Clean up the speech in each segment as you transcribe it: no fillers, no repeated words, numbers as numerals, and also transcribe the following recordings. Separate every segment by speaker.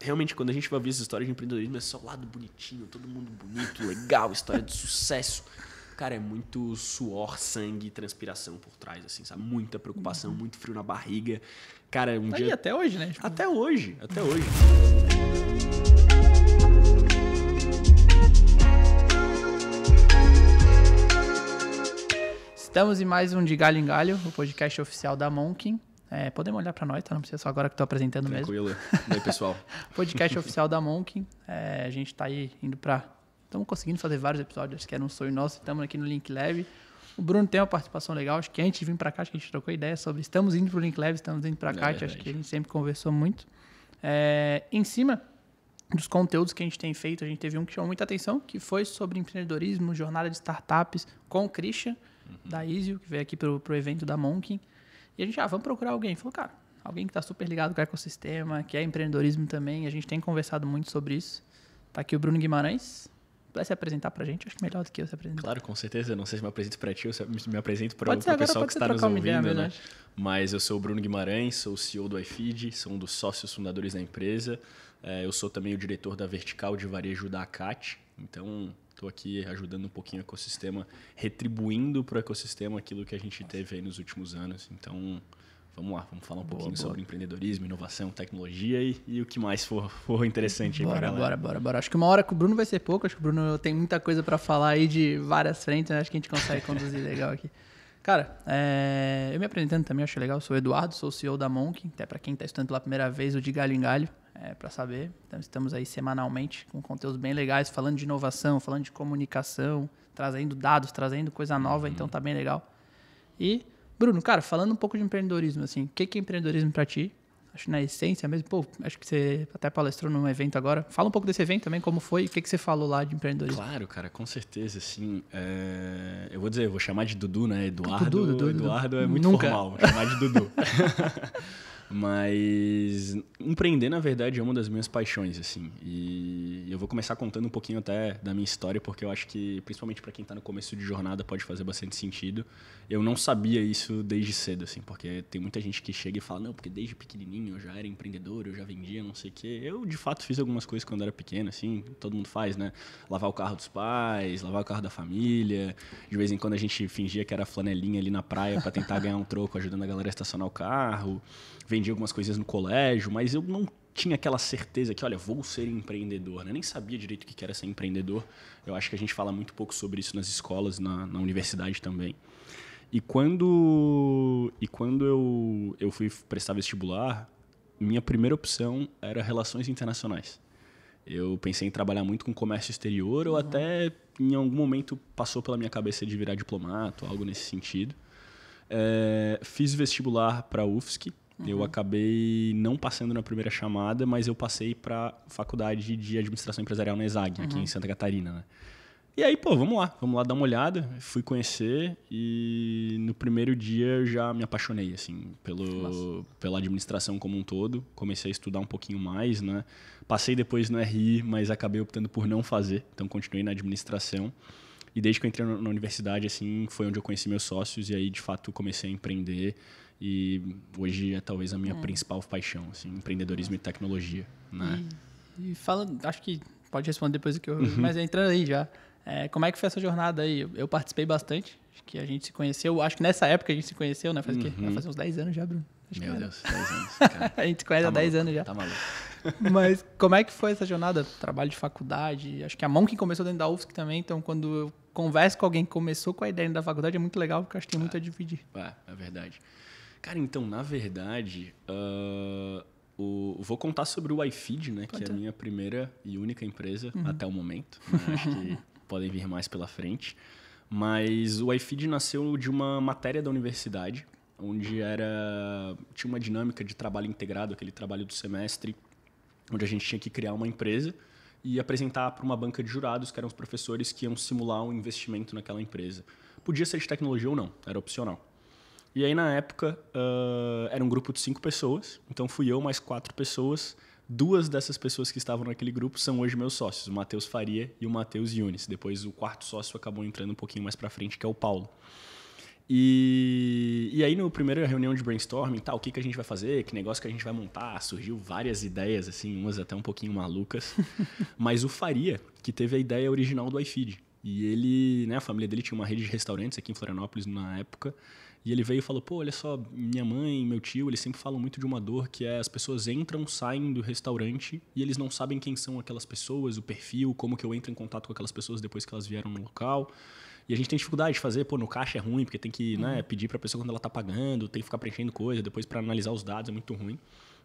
Speaker 1: realmente, quando a gente vai ver as histórias de empreendedorismo, é só o lado bonitinho, todo mundo bonito, legal, história de sucesso. Cara, é muito suor, sangue e transpiração por trás, assim, sabe? Muita preocupação, muito frio na barriga. Cara, um dia...
Speaker 2: E até hoje, né? Tipo...
Speaker 1: Até hoje.
Speaker 2: Estamos em mais um De Galho em Galho, o podcast oficial da Monkin. Podemos olhar para nós, tá? Não precisa só agora que estou apresentando
Speaker 1: Tranquilo.
Speaker 2: mesmo.
Speaker 1: E aí, pessoal?
Speaker 2: Podcast oficial da Monkin. A gente está aí indo para... Estamos conseguindo fazer vários episódios, que era um sonho nosso. Estamos aqui no Link Lab. O Bruno tem uma participação legal. Acho que antes de vir para cá, acho que a gente trocou ideia sobre... Estamos indo para o Link Lab, estamos indo para cá. Acho que a gente sempre conversou muito. Em cima dos conteúdos que a gente tem feito, a gente teve um que chamou muita atenção, que foi sobre empreendedorismo, jornada de startups, com o Christian, da Easio, que veio aqui pro evento da Monkin. E a gente, vamos procurar alguém. Falou, cara, alguém que está super ligado com o ecossistema, que é empreendedorismo também. A gente tem conversado muito sobre isso. Tá aqui o Bruno Guimarães. Vai se apresentar pra gente? Acho que melhor do que eu se apresentar.
Speaker 1: Claro, com certeza. Eu não sei se me apresento pra ti ou se me apresento para o
Speaker 2: agora,
Speaker 1: pessoal que está nos ouvindo, né?
Speaker 2: Mesmo,
Speaker 1: Mas eu sou o Bruno Guimarães, sou o CEO do iFeed, sou um dos sócios fundadores da empresa. Eu sou também o diretor da vertical de varejo da ACAT. Então, estou aqui ajudando um pouquinho o ecossistema, retribuindo para o ecossistema aquilo que a gente teve aí nos últimos anos. Então, vamos lá, vamos falar um pouquinho sobre empreendedorismo, inovação, tecnologia e o que mais for interessante aí para galera.
Speaker 2: Bora. Acho que uma hora com o Bruno vai ser pouco. Acho que o Bruno tem muita coisa para falar aí de várias frentes. Né? Acho que a gente consegue conduzir legal aqui. Cara, eu me apresentando também, acho legal. Sou o Eduardo, sou o CEO da Monkin. Até para quem está estudando pela primeira vez, o De Galho em Galho, para saber. Então, estamos aí semanalmente com conteúdos bem legais, falando de inovação, falando de comunicação, trazendo dados, trazendo coisa nova. Então, tá bem legal. E, Bruno, cara, falando um pouco de empreendedorismo, assim, o que é empreendedorismo para ti? Acho que na essência mesmo, acho que você até palestrou num evento agora. Fala um pouco desse evento também, como foi, o que você falou lá de empreendedorismo.
Speaker 1: Claro, cara, com certeza, assim. Eu vou chamar de Dudu, né? Eduardo
Speaker 2: Dudu.
Speaker 1: É muito formal, vou chamar de Dudu. Mas empreender, na verdade, é uma das minhas paixões, assim. E eu vou começar contando um pouquinho até da minha história, porque eu acho que, principalmente para quem está no começo de jornada, pode fazer bastante sentido. Eu não sabia isso desde cedo, assim, porque tem muita gente que chega e fala, não, porque desde pequenininho eu já era empreendedor, eu já vendia, não sei o quê. Eu, de fato, fiz algumas coisas quando era pequeno, assim, todo mundo faz, né? Lavar o carro dos pais, lavar o carro da família. De vez em quando a gente fingia que era flanelinha ali na praia para tentar ganhar um troco, ajudando a galera a estacionar o carro. Vendi algumas coisas no colégio, mas eu não tinha aquela certeza que, olha, vou ser empreendedor, né? Nem sabia direito o que era ser empreendedor. Eu acho que a gente fala muito pouco sobre isso nas escolas, na universidade também. E quando eu fui prestar vestibular, minha primeira opção era relações internacionais. Eu pensei em trabalhar muito com comércio exterior ou até, em algum momento, passou pela minha cabeça de virar diplomata, algo nesse sentido. Fiz vestibular para a UFSC. Eu acabei não passando na primeira chamada, mas eu passei para a Faculdade de Administração Empresarial na ESAG, aqui em Santa Catarina, né? E aí, vamos lá dar uma olhada. Fui conhecer e no primeiro dia eu já me apaixonei, assim, pela administração como um todo. Comecei a estudar um pouquinho mais, né? Passei depois no RI, mas acabei optando por não fazer, então continuei na administração. E desde que eu entrei na universidade, assim, foi onde eu conheci meus sócios e aí, de fato, comecei a empreender. E hoje é talvez a minha principal paixão, assim, empreendedorismo e tecnologia, né?
Speaker 2: E fala, acho que pode responder depois do que eu... Mas entrando aí já, como é que foi essa jornada aí? Eu participei bastante, acho que a gente se conheceu, acho que nessa época a gente se conheceu, né? Faz o quê? Vai fazer uns 10 anos já, Bruno.
Speaker 1: Meu Deus, 10 anos, cara.
Speaker 2: A gente se conhece há 10 anos já.
Speaker 1: Tá maluco.
Speaker 2: Mas como é que foi essa jornada? Trabalho de faculdade, acho que a Monkin começou dentro da UFSC também, então quando eu converso com alguém que começou com a ideia da faculdade é muito legal, porque acho que tem muito a dividir.
Speaker 1: É verdade. Cara, então, na verdade, vou contar sobre o iFeed, né? Que é a minha primeira e única empresa até o momento. Né? Acho que podem vir mais pela frente. Mas o iFeed nasceu de uma matéria da universidade, onde tinha uma dinâmica de trabalho integrado, aquele trabalho do semestre, onde a gente tinha que criar uma empresa e apresentar para uma banca de jurados, que eram os professores que iam simular um investimento naquela empresa. Podia ser de tecnologia ou não, era opcional. E aí, na época, era um grupo de 5 pessoas. Então, fui eu mais 4 pessoas. 2 dessas pessoas que estavam naquele grupo são hoje meus sócios, o Matheus Faria e o Matheus Yunis. Depois, o 4º sócio acabou entrando um pouquinho mais para frente, que é o Paulo. E aí, na primeira reunião de brainstorming, o que a gente vai fazer, que negócio que a gente vai montar, surgiu várias ideias, assim, umas até um pouquinho malucas. Mas o Faria, que teve a ideia original do iFeed. E ele, a família dele tinha uma rede de restaurantes aqui em Florianópolis na época. E ele veio e falou, olha só, minha mãe, meu tio, eles sempre falam muito de uma dor que é as pessoas entram, saem do restaurante e eles não sabem quem são aquelas pessoas, o perfil, como que eu entro em contato com aquelas pessoas depois que elas vieram no local. E a gente tem dificuldade de fazer, no caixa é ruim, porque tem que pedir pra pessoa quando ela tá pagando, tem que ficar preenchendo coisa, depois para analisar os dados é muito ruim.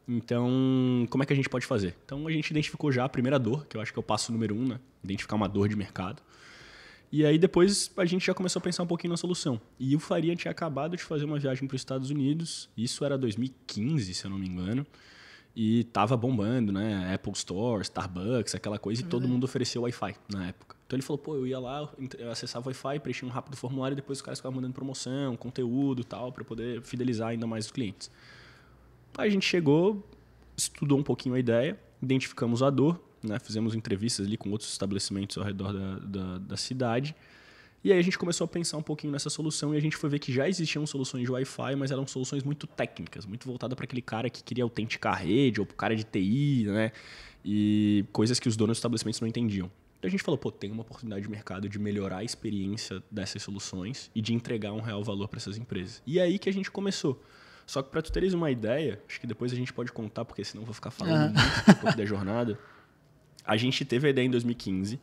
Speaker 1: Então, como é que a gente pode fazer? Então, a gente identificou já a primeira dor, que eu acho que é o passo número 1, identificar uma dor de mercado. E aí, depois, a gente já começou a pensar um pouquinho na solução. E o Faria tinha acabado de fazer uma viagem para os Estados Unidos, isso era 2015, se eu não me engano, e tava bombando, Apple Store, Starbucks, aquela coisa, e todo mundo ofereceu Wi-Fi na época. Então ele falou, eu ia lá, eu acessava o Wi-Fi, preenchia um rápido formulário e depois os caras ficavam mandando promoção, conteúdo e tal, para poder fidelizar ainda mais os clientes. Aí a gente chegou, estudou um pouquinho a ideia, identificamos a dor, fizemos entrevistas ali com outros estabelecimentos ao redor da cidade. E aí a gente começou a pensar um pouquinho nessa solução e a gente foi ver que já existiam soluções de Wi-Fi, mas eram soluções muito técnicas, muito voltadas para aquele cara que queria autenticar a rede ou para o cara de TI, e coisas que os donos dos estabelecimentos não entendiam. Então a gente falou, tem uma oportunidade de mercado de melhorar a experiência dessas soluções e de entregar um real valor para essas empresas. E é aí que a gente começou. Só que para tu teres uma ideia, acho que depois a gente pode contar, porque senão eu vou ficar falando muito um pouco da jornada. A gente teve a ideia em 2015,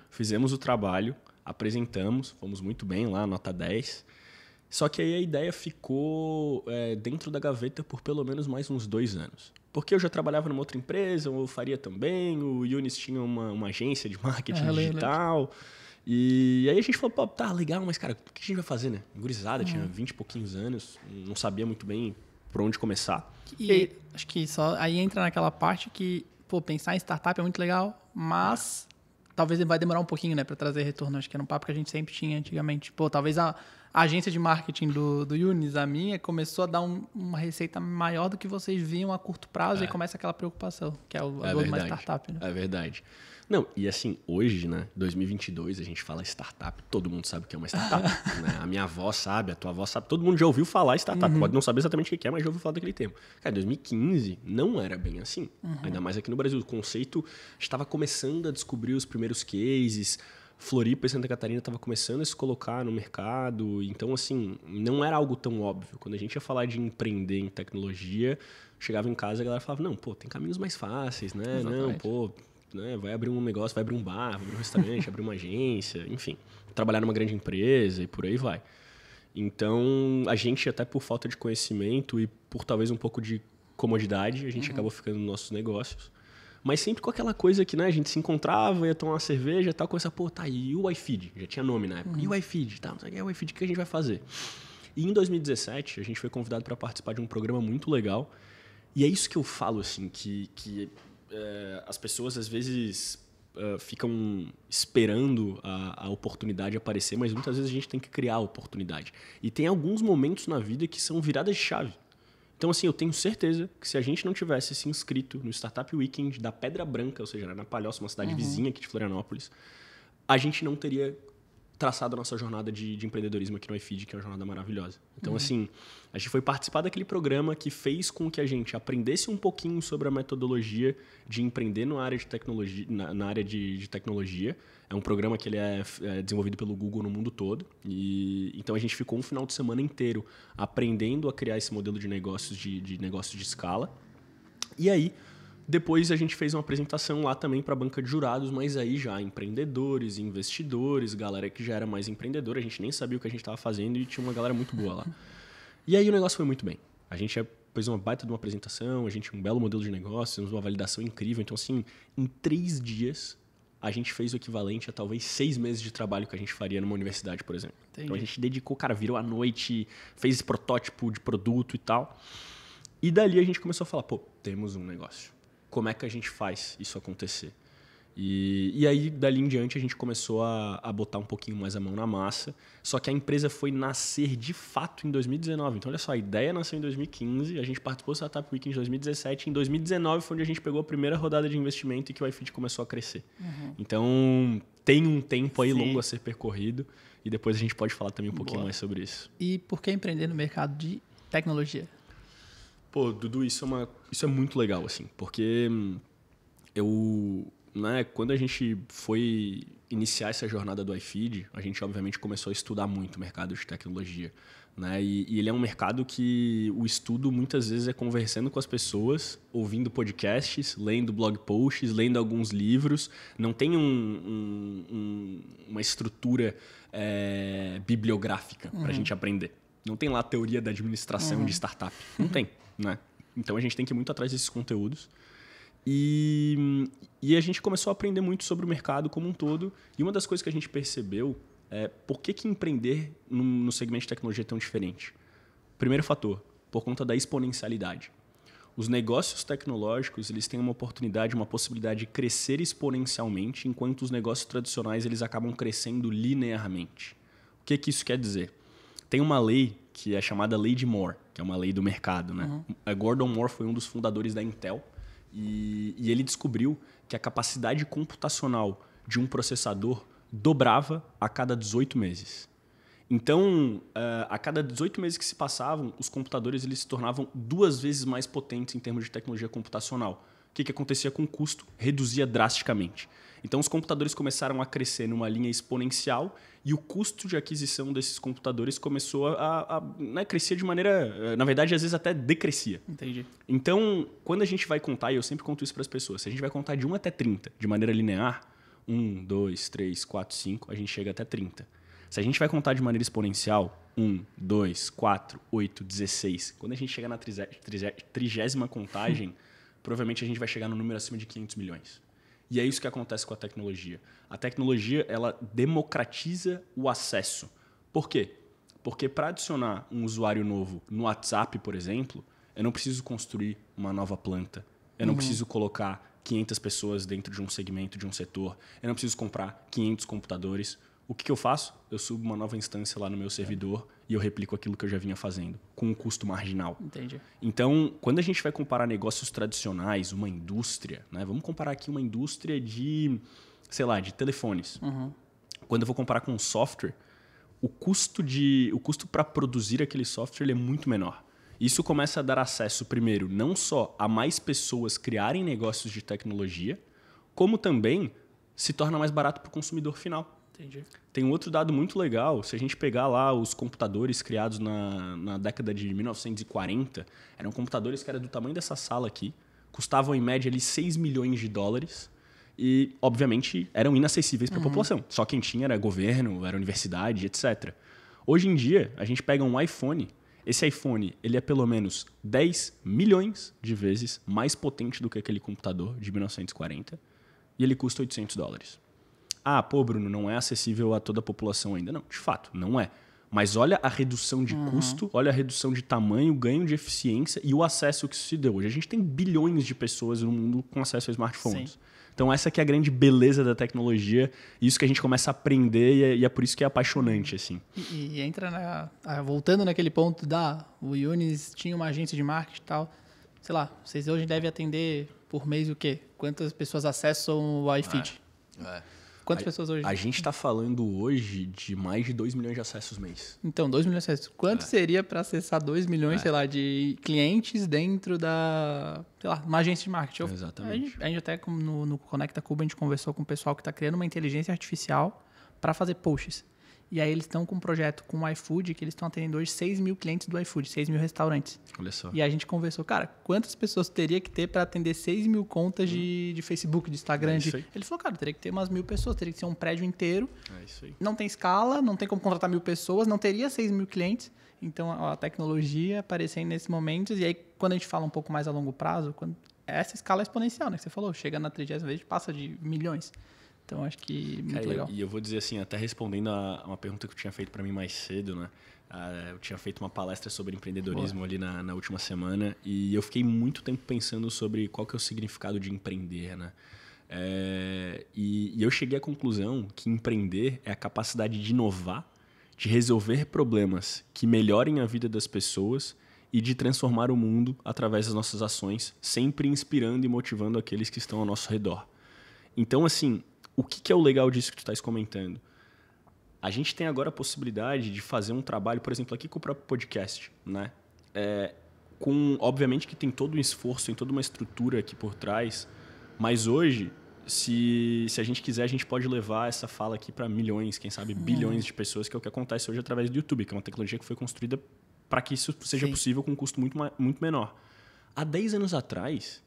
Speaker 1: fizemos o trabalho, apresentamos, fomos muito bem lá, nota 10. Só que aí a ideia ficou dentro da gaveta por pelo menos mais uns 2 anos. Porque eu já trabalhava numa outra empresa, o Faria também, o Yunis tinha uma agência de marketing digital. E aí a gente falou, tá legal, mas cara, o que a gente vai fazer, né? Gurizada, tinha 20 e pouquinhos anos, não sabia muito bem por onde começar.
Speaker 2: E acho que só aí entra naquela parte que, pensar em startup é muito legal, mas talvez vai demorar um pouquinho, para trazer retorno. Acho que era um papo que a gente sempre tinha antigamente. Talvez a agência de marketing do Yunis, a minha, começou a dar uma receita maior do que vocês viam a curto prazo e começa aquela preocupação, que é a dor de uma startup.
Speaker 1: É verdade. Não, e assim, hoje, 2022, a gente fala startup, todo mundo sabe o que é uma startup. A minha avó sabe, a tua avó sabe, todo mundo já ouviu falar startup. Pode não saber exatamente o que é, mas já ouviu falar daquele termo. Cara, em 2015 não era bem assim. Ainda mais aqui no Brasil. O conceito estava começando a descobrir os primeiros cases. Floripa e Santa Catarina estava começando a se colocar no mercado. Então, assim, não era algo tão óbvio. Quando a gente ia falar de empreender em tecnologia, chegava em casa e a galera falava, não, tem caminhos mais fáceis, né?
Speaker 2: Exatamente.
Speaker 1: Não, vai abrir um negócio, vai abrir um bar, vai abrir um restaurante, abrir uma agência, enfim. Trabalhar numa grande empresa e por aí vai. Então, a gente, até por falta de conhecimento e por talvez um pouco de comodidade, a gente acabou ficando nos nossos negócios. Mas sempre com aquela coisa que a gente se encontrava, ia tomar uma cerveja e tal, começava, e o iFeed? Já tinha nome na época. E o iFeed? Não sei o que é o iFeed, o que a gente vai fazer? E em 2017, a gente foi convidado para participar de um programa muito legal. E é isso que eu falo, assim, que as pessoas às vezes ficam esperando a oportunidade aparecer, mas muitas vezes a gente tem que criar a oportunidade. E tem alguns momentos na vida que são viradas de chave. Então, assim, eu tenho certeza que se a gente não tivesse se inscrito no Startup Weekend da Pedra Branca, ou seja, na Palhoça, uma cidade vizinha aqui de Florianópolis, a gente não teria traçado a nossa jornada de empreendedorismo aqui no iFeed, que é uma jornada maravilhosa. Então, assim, a gente foi participar daquele programa que fez com que a gente aprendesse um pouquinho sobre a metodologia de empreender na área de tecnologia. Na área de tecnologia. É um programa que ele é desenvolvido pelo Google no mundo todo. E então, a gente ficou um final de semana inteiro aprendendo a criar esse modelo de negócios de escala. E aí, depois a gente fez uma apresentação lá também para a banca de jurados, mas aí já empreendedores, investidores, galera que já era mais empreendedora, a gente nem sabia o que a gente estava fazendo e tinha uma galera muito boa lá. E aí o negócio foi muito bem. A gente fez uma baita de uma apresentação, a gente um belo modelo de negócio, fizemos uma validação incrível. Então, assim, em 3 dias, a gente fez o equivalente a talvez 6 meses de trabalho que a gente faria numa universidade, por exemplo.
Speaker 2: Entendi.
Speaker 1: Então, a gente dedicou, virou à noite, fez esse protótipo de produto e tal. E dali a gente começou a falar, temos um negócio. Como é que a gente faz isso acontecer? E aí, dali em diante, a gente começou a botar um pouquinho mais a mão na massa. Só que a empresa foi nascer de fato em 2019. Então, olha só, a ideia nasceu em 2015, a gente participou do Startup Week em 2017. Em 2019 foi onde a gente pegou a primeira rodada de investimento e que o iFeed começou a crescer. Então, tem um tempo aí longo a ser percorrido. E depois a gente pode falar também um pouquinho mais sobre isso.
Speaker 2: E por que empreender no mercado de tecnologia?
Speaker 1: Pô, Dudu, isso é muito legal, assim. Porque quando a gente foi iniciar essa jornada do iFeed, a gente obviamente começou a estudar muito o mercado de tecnologia. Né? E ele é um mercado que o estudo muitas vezes é conversando com as pessoas, ouvindo podcasts, lendo blog posts, lendo alguns livros. Não tem uma estrutura bibliográfica para a gente aprender. Não tem lá a teoria da administração de startup. Não tem. Né? Então a gente tem que ir muito atrás desses conteúdos. E a gente começou a aprender muito sobre o mercado como um todo. E uma das coisas que a gente percebeu é por que empreender no segmento de tecnologia é tão diferente. Primeiro fator, por conta da exponencialidade. Os negócios tecnológicos eles têm uma oportunidade, uma possibilidade de crescer exponencialmente, enquanto os negócios tradicionais eles acabam crescendo linearmente. O que isso quer dizer? Tem uma lei que é chamada Lei de Moore, que é uma lei do mercado. Né? Gordon Moore foi um dos fundadores da Intel. E ele descobriu que a capacidade computacional de um processador dobrava a cada 18 meses. Então, a cada 18 meses que se passavam, os computadores eles se tornavam 2 vezes mais potentes em termos de tecnologia computacional. O que acontecia com o custo? Reduzia drasticamente. Então, os computadores começaram a crescer numa linha exponencial e o custo de aquisição desses computadores começou a crescer de maneira... Na verdade, às vezes até decrescia.
Speaker 2: Entendi.
Speaker 1: Então, quando a gente vai contar, e eu sempre conto isso para as pessoas, se a gente vai contar de 1 até 30 de maneira linear, 1, 2, 3, 4, 5, a gente chega até 30. Se a gente vai contar de maneira exponencial, 1, 2, 4, 8, 16, quando a gente chegar na 30ª contagem, provavelmente a gente vai chegar no número acima de 500 milhões. E é isso que acontece com a tecnologia. A tecnologia, ela democratiza o acesso. Por quê? Porque para adicionar um usuário novo no WhatsApp, por exemplo, eu não preciso construir uma nova planta. Eu não preciso colocar 500 pessoas dentro de um segmento, de um setor. Eu não preciso comprar 500 computadores. O que eu faço? Eu subo uma nova instância lá no meu servidor e eu replico aquilo que eu já vinha fazendo, com um custo marginal.
Speaker 2: Entendi.
Speaker 1: Então, quando a gente vai comparar negócios tradicionais, uma indústria, né? Vamos comparar aqui uma indústria de, sei lá, de telefones. Quando eu vou comparar com um software, o custo para produzir aquele software ele é muito menor. Isso começa a dar acesso, primeiro, não só a mais pessoas criarem negócios de tecnologia, como também se torna mais barato para o consumidor final.
Speaker 2: Entendi.
Speaker 1: Tem um outro dado muito legal. Se a gente pegar lá os computadores criados na década de 1940, eram computadores que eram do tamanho dessa sala aqui, custavam em média ali 6 milhões de dólares e, obviamente, eram inacessíveis para a população. Só quem tinha era governo, era universidade, etc. Hoje em dia, a gente pega um iPhone. Esse iPhone ele é pelo menos 10 milhões de vezes mais potente do que aquele computador de 1940 e ele custa 800 dólares. Ah, pô, Bruno, não é acessível a toda a população ainda. Não, de fato, não é. Mas olha a redução de custo, olha a redução de tamanho, ganho de eficiência e o acesso que isso se deu. Hoje a gente tem bilhões de pessoas no mundo com acesso a smartphones. Sim. Então essa que é a grande beleza da tecnologia, isso que a gente começa a aprender e é por isso que é apaixonante. Assim.
Speaker 2: E entra voltando naquele ponto o Yunis tinha uma agência de marketing e tal. Sei lá, vocês hoje devem atender por mês o quê? Quantas pessoas acessam o iFeed? Quantas pessoas hoje?
Speaker 1: A gente está falando hoje de mais de 2 milhões de acessos mês.
Speaker 2: Então, 2 milhões de acessos. Quanto seria para acessar 2 milhões, sei lá, de clientes dentro da, sei lá, uma agência de marketing?
Speaker 1: Exatamente.
Speaker 2: A gente até no Conecta Cuba, a gente conversou com o pessoal que está criando uma inteligência artificial para fazer posts. E aí eles estão com um projeto com o iFood, que eles estão atendendo hoje 6 mil clientes do iFood, 6 mil restaurantes.
Speaker 1: Olha só.
Speaker 2: E a gente conversou, cara, quantas pessoas teria que ter para atender 6 mil contas de Facebook, de Instagram? Ele falou, cara, teria que ter umas 1.000 pessoas, teria que ser um prédio inteiro.
Speaker 1: É isso aí.
Speaker 2: Não tem escala, não tem como contratar 1.000 pessoas, não teria 6 mil clientes. Então, a tecnologia aparecendo nesses momentos. E aí, quando a gente fala um pouco mais a longo prazo, essa escala é exponencial, né? Que você falou, chega na 30ª vez, passa de milhões. Então, acho que muito legal.
Speaker 1: E eu vou dizer assim, até respondendo a uma pergunta que eu tinha feito para mim mais cedo, né? Eu tinha feito uma palestra sobre empreendedorismo ali na última semana e eu fiquei muito tempo pensando sobre qual que é o significado de empreender, né? E eu cheguei à conclusão que empreender é a capacidade de inovar, de resolver problemas que melhorem a vida das pessoas e de transformar o mundo através das nossas ações, sempre inspirando e motivando aqueles que estão ao nosso redor. Então, assim, o que é o legal disso que tu estás comentando? A gente tem agora a possibilidade de fazer um trabalho, por exemplo, aqui com o próprio podcast, né? Obviamente que tem todo um esforço, tem toda uma estrutura aqui por trás, mas hoje, se a gente quiser, a gente pode levar essa fala aqui para milhões, quem sabe bilhões de pessoas, que é o que acontece hoje através do YouTube, que é uma tecnologia que foi construída para que isso seja possível com um custo muito menor. Há 10 anos atrás,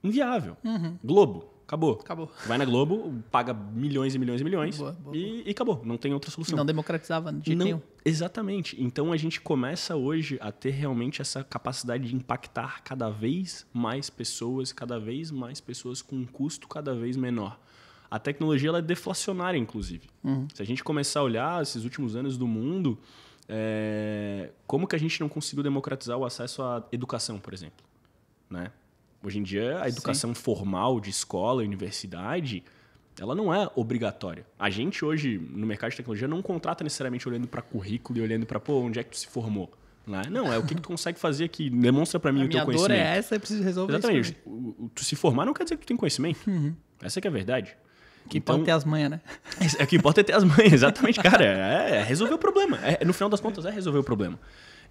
Speaker 1: inviável. Globo, acabou. Vai na Globo, paga milhões e milhões e milhões e acabou. Não tem outra solução.
Speaker 2: Não democratizava de jeito nenhum.
Speaker 1: Exatamente. Então a gente começa hoje a ter realmente essa capacidade de impactar cada vez mais pessoas com um custo cada vez menor. A tecnologia ela é deflacionária, inclusive. Se a gente começar a olhar esses últimos anos do mundo, como que a gente não conseguiu democratizar o acesso à educação, por exemplo, né? Hoje em dia, a educação formal de escola e universidade, ela não é obrigatória. A gente hoje, no mercado de tecnologia, não contrata necessariamente olhando para currículo e olhando para, onde é que tu se formou? Né? Não, é o que tu consegue fazer aqui. Demonstra para mim o teu conhecimento. A
Speaker 2: minha dor é essa, eu preciso resolver isso.
Speaker 1: Exatamente. Tu se formar não quer dizer que tu tem conhecimento. Essa que é a verdade.
Speaker 2: O que importa é ter as manhas, né?
Speaker 1: O que importa é ter as manhas, exatamente. Cara, é resolver o problema. No final das contas, é resolver o problema.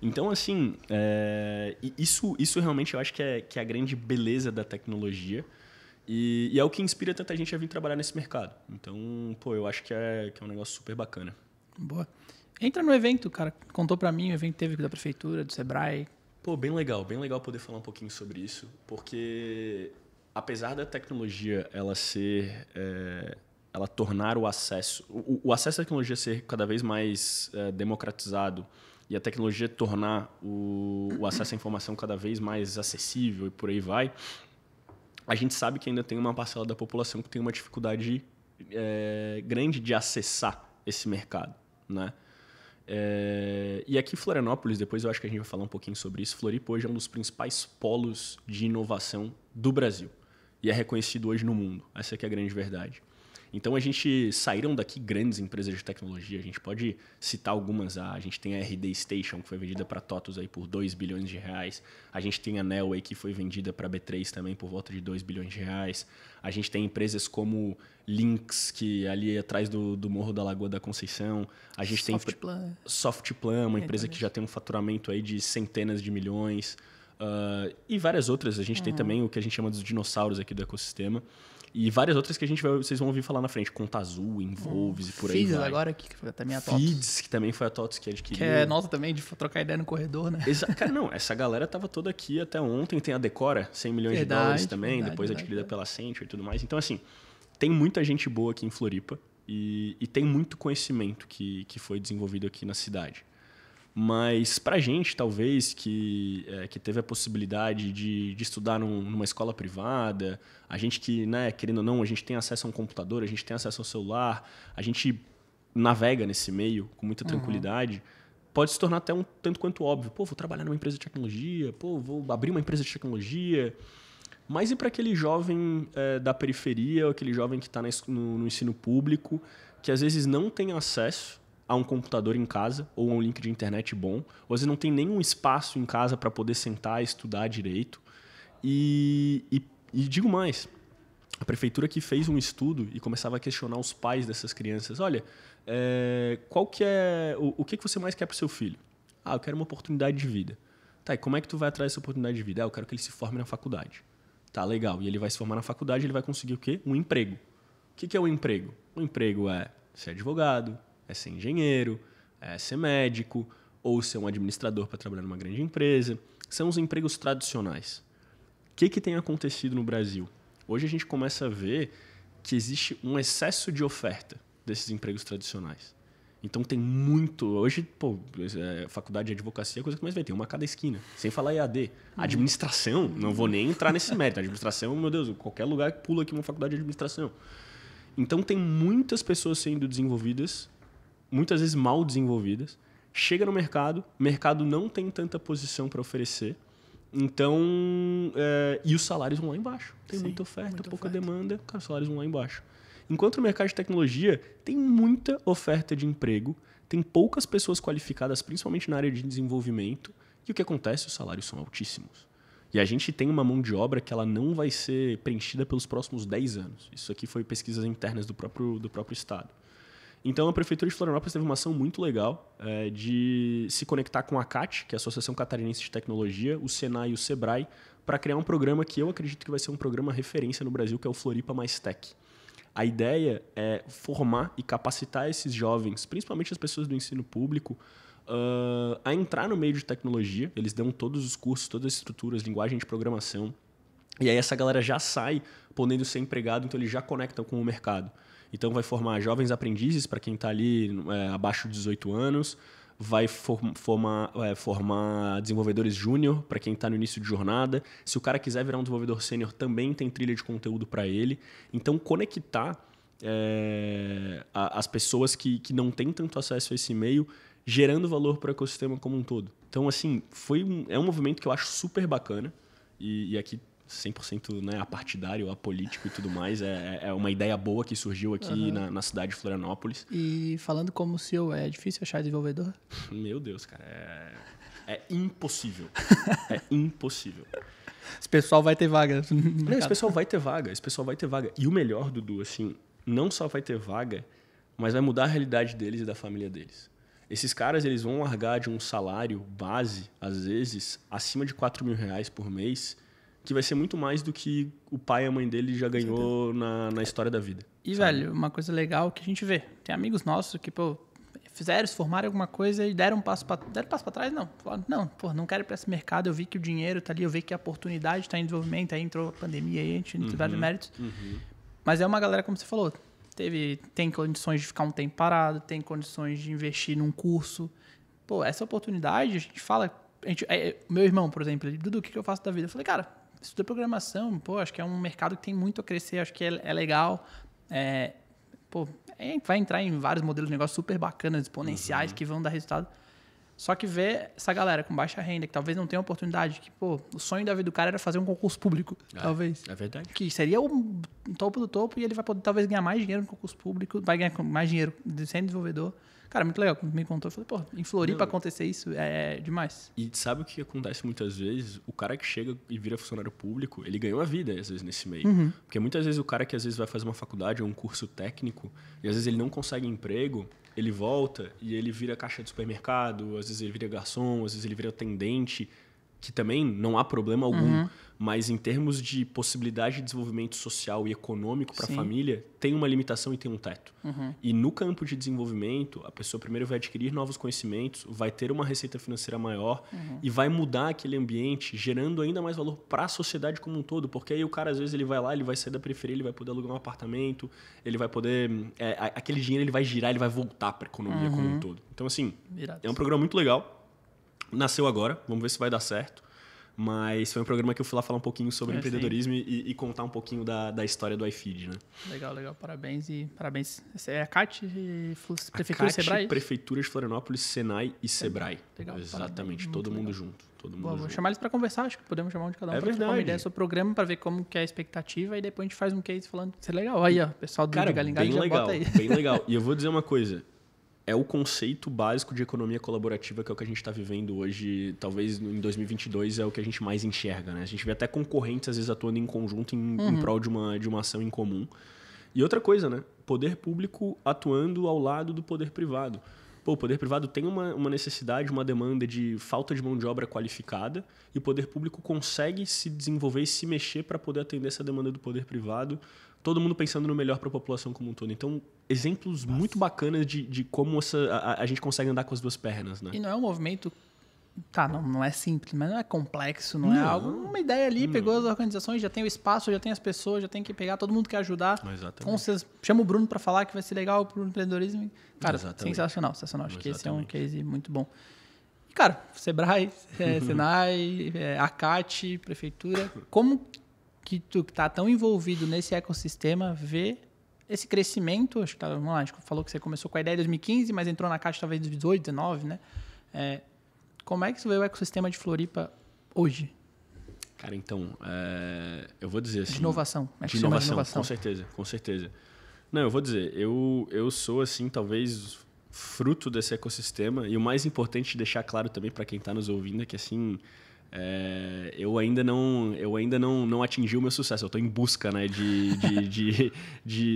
Speaker 1: Então, assim, isso realmente eu acho que é a grande beleza da tecnologia e é o que inspira tanta gente a vir trabalhar nesse mercado. Então, eu acho que é um negócio super bacana.
Speaker 2: Boa. Entra no evento, cara. Contou pra mim, o evento teve da prefeitura, do Sebrae.
Speaker 1: Bem legal poder falar um pouquinho sobre isso, porque apesar da tecnologia ela tornar o acesso à tecnologia ser cada vez mais democratizado e a tecnologia tornar o acesso à informação cada vez mais acessível e por aí vai, a gente sabe que ainda tem uma parcela da população que tem uma dificuldade grande de acessar esse mercado, né? E aqui em Florianópolis, depois eu acho que a gente vai falar um pouquinho sobre isso, Floripa hoje é um dos principais polos de inovação do Brasil e é reconhecido hoje no mundo. Essa que é a grande verdade. Então, saíram daqui grandes empresas de tecnologia. A gente pode citar algumas. A gente tem a RD Station, que foi vendida para TOTUS aí por 2 bilhões de reais. A gente tem a Nelway, que foi vendida para B3 também por volta de 2 bilhões de reais. A gente tem empresas como Lynx, que ali atrás do Morro da Lagoa da Conceição. A gente tem Softplan, uma empresa que já tem um faturamento aí de centenas de milhões. E várias outras. A gente tem também o que a gente chama dos dinossauros aqui do ecossistema. E várias outras que vocês vão ouvir falar na frente. Conta Azul, Involves e por aí vai.
Speaker 2: Agora, que foi também a TOTUS.
Speaker 1: Feeds, que também foi a TOTUS que adquiriu.
Speaker 2: Que é nossa também, de trocar ideia no corredor, né?
Speaker 1: Cara, não. Essa galera tava toda aqui até ontem. Tem a Decora, 100 milhões de dólares também. Depois adquirida pela Accenture e tudo mais. Então, assim, tem muita gente boa aqui em Floripa. E tem muito conhecimento que foi desenvolvido aqui na cidade. Mas pra gente, talvez, que teve a possibilidade de estudar numa escola privada, a gente que, né, querendo ou não, a gente tem acesso a um computador, a gente tem acesso ao celular, a gente navega nesse meio com muita tranquilidade, pode se tornar até um tanto quanto óbvio. Vou trabalhar numa empresa de tecnologia, vou abrir uma empresa de tecnologia. Mas e para aquele jovem da periferia, ou aquele jovem que está no ensino público, que às vezes não tem acesso a um computador em casa ou a um link de internet bom, ou às vezes não tem nenhum espaço em casa para poder sentar e estudar direito. E digo mais, a prefeitura que fez um estudo e começava a questionar os pais dessas crianças. Olha, qual que é o que você mais quer para o seu filho? Eu quero uma oportunidade de vida. Tá, e como é que tu vai atrás dessa oportunidade de vida? Eu quero que ele se forme na faculdade. Tá, legal. E ele vai se formar na faculdade, ele vai conseguir o quê? Um emprego. O que é um emprego? Um emprego é ser advogado, é ser engenheiro, é ser médico, ou ser um administrador para trabalhar numa grande empresa. São os empregos tradicionais. O que tem acontecido no Brasil? Hoje a gente começa a ver que existe um excesso de oferta desses empregos tradicionais. Então tem muito... Hoje, faculdade de advocacia é a coisa que mais vai ter, uma a cada esquina. Sem falar EAD. Administração, não vou nem entrar nesse mérito. Administração, meu Deus, qualquer lugar que pula aqui uma faculdade de administração. Então tem muitas pessoas sendo desenvolvidas, muitas vezes mal desenvolvidas, chega no mercado, o mercado não tem tanta posição para oferecer, Então, e os salários vão lá embaixo. Tem
Speaker 2: Sim,
Speaker 1: muita oferta,
Speaker 2: muita
Speaker 1: pouca
Speaker 2: oferta.
Speaker 1: demanda, cara, os salários vão lá embaixo. Enquanto no mercado de tecnologia tem muita oferta de emprego, tem poucas pessoas qualificadas, principalmente na área de desenvolvimento, e o que acontece? Os salários são altíssimos. E a gente tem uma mão de obra que ela não vai ser preenchida pelos próximos 10 anos. Isso aqui foi pesquisas internas do próprio estado. Então, a Prefeitura de Florianópolis teve uma ação muito legal de se conectar com a CAT, que é a Associação Catarinense de Tecnologia, o Senai e o Sebrae, para criar um programa que eu acredito que vai ser um programa referência no Brasil, que é o Floripa Mais Tech. A ideia é formar e capacitar esses jovens, principalmente as pessoas do ensino público, a entrar no meio de tecnologia. Eles dão todos os cursos, todas as estruturas, linguagem de programação. E aí essa galera já sai podendo ser empregado, então eles já conectam com o mercado. Então vai formar jovens aprendizes para quem está ali abaixo de 18 anos, vai formar desenvolvedores júnior para quem está no início de jornada. Se o cara quiser virar um desenvolvedor sênior, também tem trilha de conteúdo para ele. Então conectar as pessoas que não têm tanto acesso a esse meio, gerando valor para o ecossistema como um todo. Então, assim, é um movimento que eu acho super bacana. E aqui 100% apartidário, apolítico e tudo mais. É uma ideia boa que surgiu aqui na cidade de Florianópolis.
Speaker 2: E falando como CEO, é difícil achar desenvolvedor?
Speaker 1: Meu Deus, cara. É impossível. É impossível.
Speaker 2: Esse pessoal vai ter vaga.
Speaker 1: Não, esse pessoal vai ter vaga. Esse pessoal vai ter vaga. E o melhor, Dudu, assim, não só vai ter vaga, mas vai mudar a realidade deles e da família deles. Esses caras, eles vão largar de um salário base, às vezes, acima de R$4.000 por mês, que vai ser muito mais do que o pai e a mãe dele já ganhou na história da vida.
Speaker 2: E,
Speaker 1: sabe?
Speaker 2: velho, uma coisa legal que a gente vê. Tem amigos nossos que, fizeram, se formaram em alguma coisa e deram um passo para trás, não. Falaram, não quero ir para esse mercado, eu vi que o dinheiro tá ali, eu vi que a oportunidade está em desenvolvimento, aí entrou a pandemia, aí a gente tem vários méritos. Mas é uma galera, como você falou, tem condições de ficar um tempo parado, tem condições de investir num curso. Essa oportunidade, a gente fala... meu irmão, por exemplo, ele, Dudu, o que eu faço da vida? Eu falei, cara, estuda programação, acho que é um mercado que tem muito a crescer, acho que é legal. Vai entrar em vários modelos de negócio super bacanas, exponenciais, que vão dar resultado. Só que ver essa galera com baixa renda, que talvez não tenha oportunidade, que, o sonho da vida do cara era fazer um concurso público, talvez.
Speaker 1: É verdade.
Speaker 2: Que seria o topo do topo e ele vai poder talvez ganhar mais dinheiro no concurso público, vai ganhar mais dinheiro sendo desenvolvedor. Cara, muito legal. Quando me contou, eu falei, em Floripa acontecer isso é demais.
Speaker 1: E sabe o que acontece muitas vezes? O cara que chega e vira funcionário público, ele ganha uma vida, às vezes, nesse meio. Porque muitas vezes o cara que, às vezes, vai fazer uma faculdade ou um curso técnico, e, às vezes, ele não consegue emprego, ele volta e ele vira caixa de supermercado, às vezes ele vira garçom, às vezes ele vira atendente, que também não há problema algum. Mas em termos de possibilidade de desenvolvimento social e econômico para a família, tem uma limitação e tem um teto. E no campo de desenvolvimento, a pessoa primeiro vai adquirir novos conhecimentos, vai ter uma receita financeira maior e vai mudar aquele ambiente, gerando ainda mais valor para a sociedade como um todo. Porque aí o cara, às vezes, ele vai lá, ele vai sair da periferia, ele vai poder alugar um apartamento, ele vai poder... aquele dinheiro ele vai girar, ele vai voltar para a economia como um todo. Então, assim, é um programa muito legal. Nasceu agora, vamos ver se vai dar certo. Mas foi um programa que eu fui lá falar um pouquinho sobre empreendedorismo e contar um pouquinho da história do iFeed, né?
Speaker 2: Legal. Parabéns. Essa é a CAT, Prefeitura e Sebrae?
Speaker 1: Prefeitura de Florianópolis, Senai e Sebrae.
Speaker 2: Legal.
Speaker 1: Exatamente, todo mundo junto.
Speaker 2: Vou chamar eles para conversar, acho que podemos chamar um de cada um para trocar uma ideia sobre o programa, para ver como que é a expectativa e depois a gente faz um case falando que isso é legal. Aí, pessoal do Galingalho já bota aí.
Speaker 1: Bem legal. E eu vou dizer uma coisa. É o conceito básico de economia colaborativa que é o que a gente está vivendo hoje, talvez em 2022 é o que a gente mais enxerga, né? A gente vê até concorrentes às vezes atuando em conjunto em prol de uma ação em comum. E outra coisa, né? Poder público atuando ao lado do poder privado. O poder privado tem uma necessidade, uma demanda de falta de mão de obra qualificada e o poder público consegue se desenvolver e se mexer para poder atender essa demanda do poder privado, todo mundo pensando no melhor para a população como um todo. Então, exemplos muito bacanas de como a gente consegue andar com as duas pernas, né?
Speaker 2: E não é um movimento... não é simples, mas não é complexo, não é algo... Uma ideia ali, pegou as organizações, já tem o espaço, já tem as pessoas, já tem que pegar, todo mundo quer ajudar.
Speaker 1: Exatamente.
Speaker 2: Chama o Bruno para falar que vai ser legal pro empreendedorismo. Cara,
Speaker 1: Exatamente.
Speaker 2: sensacional. Acho que esse é um case muito bom. E, cara, Sebrae, Senai, ACAT, Prefeitura, como que tu que tá tão envolvido nesse ecossistema vê esse crescimento? Acho que vamos lá, a gente falou que você começou com a ideia em 2015, mas entrou na CAT talvez em 2018, 2019, né? Como é que você vê o ecossistema de Floripa hoje?
Speaker 1: Cara, então, eu vou dizer assim...
Speaker 2: De inovação.
Speaker 1: De inovação, com certeza. Não, eu vou dizer, eu sou, assim, talvez fruto desse ecossistema, e o mais importante deixar claro também para quem está nos ouvindo é que, assim, eu ainda não atingi o meu sucesso. Eu estou em busca, né,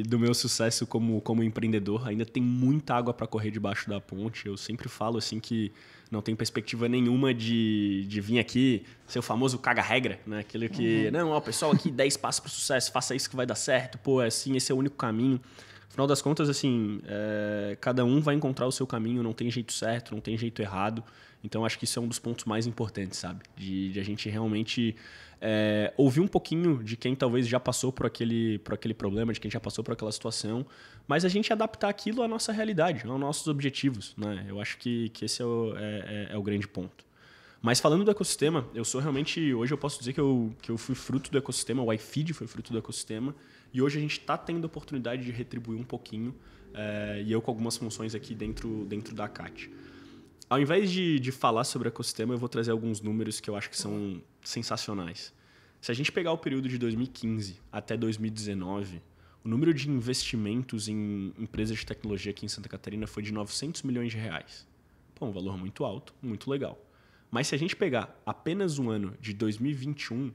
Speaker 1: do meu sucesso como empreendedor. Ainda tem muita água para correr debaixo da ponte. Eu sempre falo assim que não tem perspectiva nenhuma de vir aqui ser o famoso caga-regra, né? Aquele que, não, ó, pessoal, aqui 10 passos para o sucesso, faça isso que vai dar certo, pô, assim, esse é o único caminho. Afinal das contas, assim, cada um vai encontrar o seu caminho, não tem jeito certo, não tem jeito errado. Então, acho que isso é um dos pontos mais importantes, sabe? De a gente realmente ouvir um pouquinho de quem talvez já passou por aquele problema, de quem já passou por aquela situação, mas a gente adaptar aquilo à nossa realidade, aos nossos objetivos, né? Eu acho que esse é o grande ponto. Mas falando do ecossistema, eu sou realmente... Hoje eu posso dizer que eu fui fruto do ecossistema, o iFeed foi fruto do ecossistema, e hoje a gente está tendo a oportunidade de retribuir um pouquinho, e eu com algumas funções aqui dentro da ACAT. Ao invés de falar sobre o ecossistema, eu vou trazer alguns números que eu acho que são sensacionais. Se a gente pegar o período de 2015 até 2019, o número de investimentos em empresas de tecnologia aqui em Santa Catarina foi de 900 milhões de reais. Pô, um valor muito alto, muito legal. Mas se a gente pegar apenas o ano de 2021,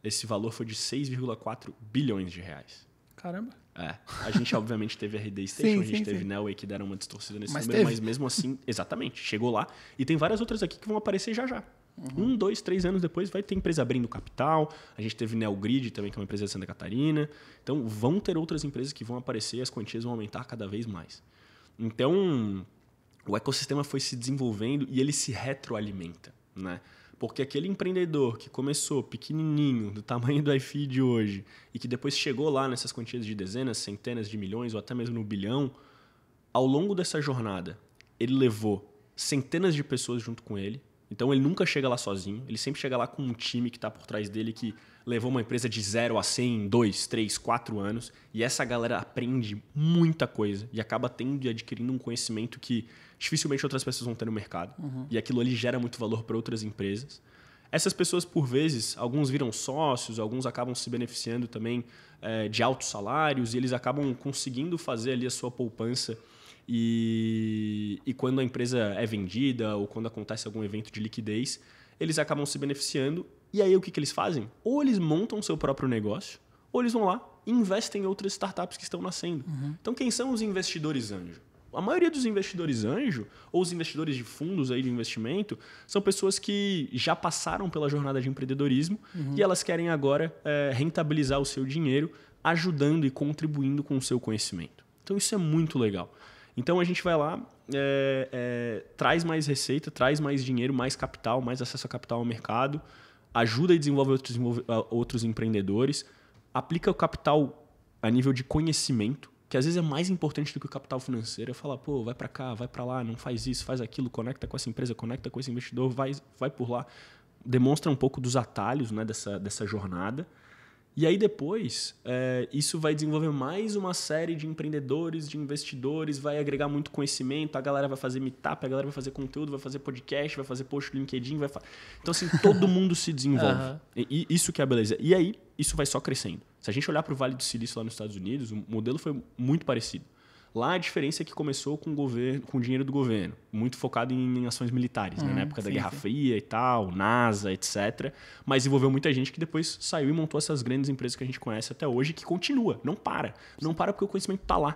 Speaker 1: esse valor foi de 6,4 bilhões de reais.
Speaker 2: Caramba.
Speaker 1: A gente obviamente teve a RD Station, a gente teve Nelway que deram uma distorcida nesse número, mas mesmo assim, exatamente, chegou lá. E tem várias outras aqui que vão aparecer já já. 1, 2, 3 anos depois vai ter empresa abrindo capital. A gente teve Neogrid também, que é uma empresa de Santa Catarina. Então vão ter outras empresas que vão aparecer e as quantias vão aumentar cada vez mais. Então o ecossistema foi se desenvolvendo e ele se retroalimenta, né? Porque aquele empreendedor que começou pequenininho, do tamanho do iFeed hoje, e que depois chegou lá nessas quantias de dezenas, centenas de milhões ou até mesmo no bilhão, ao longo dessa jornada, ele levou centenas de pessoas junto com ele. Então, ele nunca chega lá sozinho. Ele sempre chega lá com um time que está por trás dele, que levou uma empresa de 0 a 100 em 2, 3, 4 anos. E essa galera aprende muita coisa e acaba tendo e adquirindo um conhecimento que dificilmente outras pessoas vão ter no mercado. E aquilo ali gera muito valor para outras empresas. Essas pessoas, por vezes, alguns viram sócios, alguns acabam se beneficiando também de altos salários e eles acabam conseguindo fazer ali a sua poupança. E quando a empresa é vendida ou quando acontece algum evento de liquidez, eles acabam se beneficiando. E aí o que eles fazem? Ou eles montam o seu próprio negócio, ou eles vão lá e investem em outras startups que estão nascendo. Então, quem são os investidores anjo? A maioria dos investidores anjo, ou os investidores de fundos aí de investimento, são pessoas que já passaram pela jornada de empreendedorismo e elas querem agora rentabilizar o seu dinheiro, ajudando e contribuindo com o seu conhecimento. Então, isso é muito legal. Então, a gente vai lá, traz mais receita, traz mais dinheiro, mais capital, mais acesso a capital ao mercado, ajuda e desenvolve outros empreendedores, aplica o capital a nível de conhecimento, que às vezes é mais importante do que o capital financeiro. Fala, pô, vai para cá, vai para lá, não faz isso, faz aquilo, conecta com essa empresa, conecta com esse investidor, vai por lá. Demonstra um pouco dos atalhos, né, dessa jornada. E aí depois, isso vai desenvolver mais uma série de empreendedores, de investidores, vai agregar muito conhecimento, a galera vai fazer meetup, a galera vai fazer conteúdo, vai fazer podcast, vai fazer post no LinkedIn. Então, assim, todo mundo se desenvolve. E isso que é a beleza. E aí, isso vai só crescendo. Se a gente olhar para o Vale do Silício lá nos Estados Unidos, o modelo foi muito parecido. Lá a diferença é que começou com o dinheiro do governo, muito focado em ações militares, né? Na época da Guerra Fria e tal, NASA, etc. Mas envolveu muita gente que depois saiu e montou essas grandes empresas que a gente conhece até hoje, que continua, não para. Não para porque o conhecimento está lá.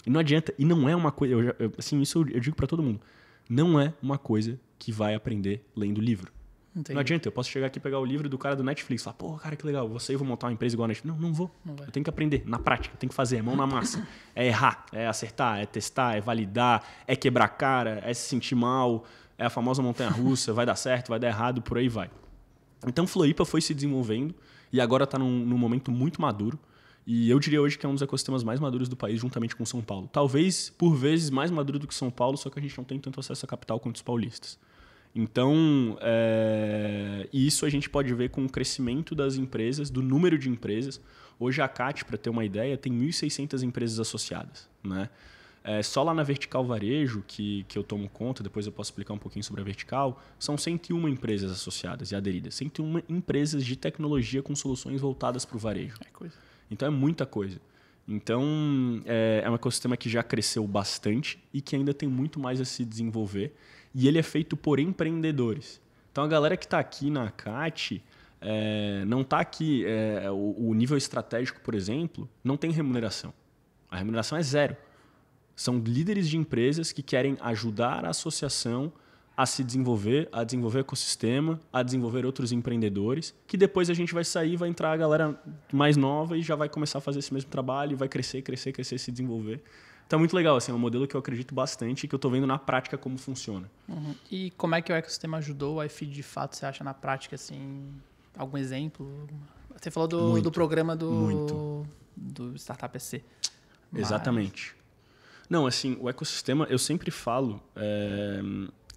Speaker 1: E não adianta, e não é uma coisa, isso eu digo para todo mundo, não é uma coisa que vai aprender lendo livro.
Speaker 2: Entendi.
Speaker 1: Não adianta, eu posso chegar aqui e pegar o livro do cara do Netflix e falar, pô, cara, que legal, eu vou montar uma empresa igual a Netflix. Não vou. Eu tenho que aprender na prática, tenho que fazer, é mão na massa. É errar, é acertar, é testar, é validar, é quebrar cara, é se sentir mal, é a famosa montanha-russa, vai dar certo, vai dar errado, por aí vai. Então, Floripa foi se desenvolvendo e agora está num momento muito maduro. E eu diria hoje que é um dos ecossistemas mais maduros do país, juntamente com São Paulo. Talvez, por vezes, mais maduro do que São Paulo, só que a gente não tem tanto acesso à capital quanto os paulistas. Então, isso a gente pode ver com o crescimento das empresas, do número de empresas. Hoje a ACAT, para ter uma ideia, tem 1.600 empresas associadas, né? Só lá na Vertical Varejo, que eu tomo conta, depois eu posso explicar um pouquinho sobre a Vertical, são 101 empresas associadas e aderidas. 101 empresas de tecnologia com soluções voltadas para o varejo. Então é muita coisa. Então é um ecossistema que já cresceu bastante e que ainda tem muito mais a se desenvolver. E ele é feito por empreendedores. Então a galera que está aqui na ACAT... não está aqui... o nível estratégico, por exemplo, não tem remuneração. A remuneração é zero. São líderes de empresas que querem ajudar a associação a se desenvolver, a desenvolver o ecossistema, a desenvolver outros empreendedores, que depois a gente vai sair, vai entrar a galera mais nova e já vai começar a fazer esse mesmo trabalho e vai crescer, se desenvolver. Então é muito legal, assim, é um modelo que eu acredito bastante e que eu estou vendo na prática como funciona.
Speaker 2: Uhum. E como é que o ecossistema ajudou o iFeed de fato, você acha, na prática, assim, algum exemplo? Você falou do programa do Startup SC.
Speaker 1: Exatamente. Não, assim, o ecossistema, eu sempre falo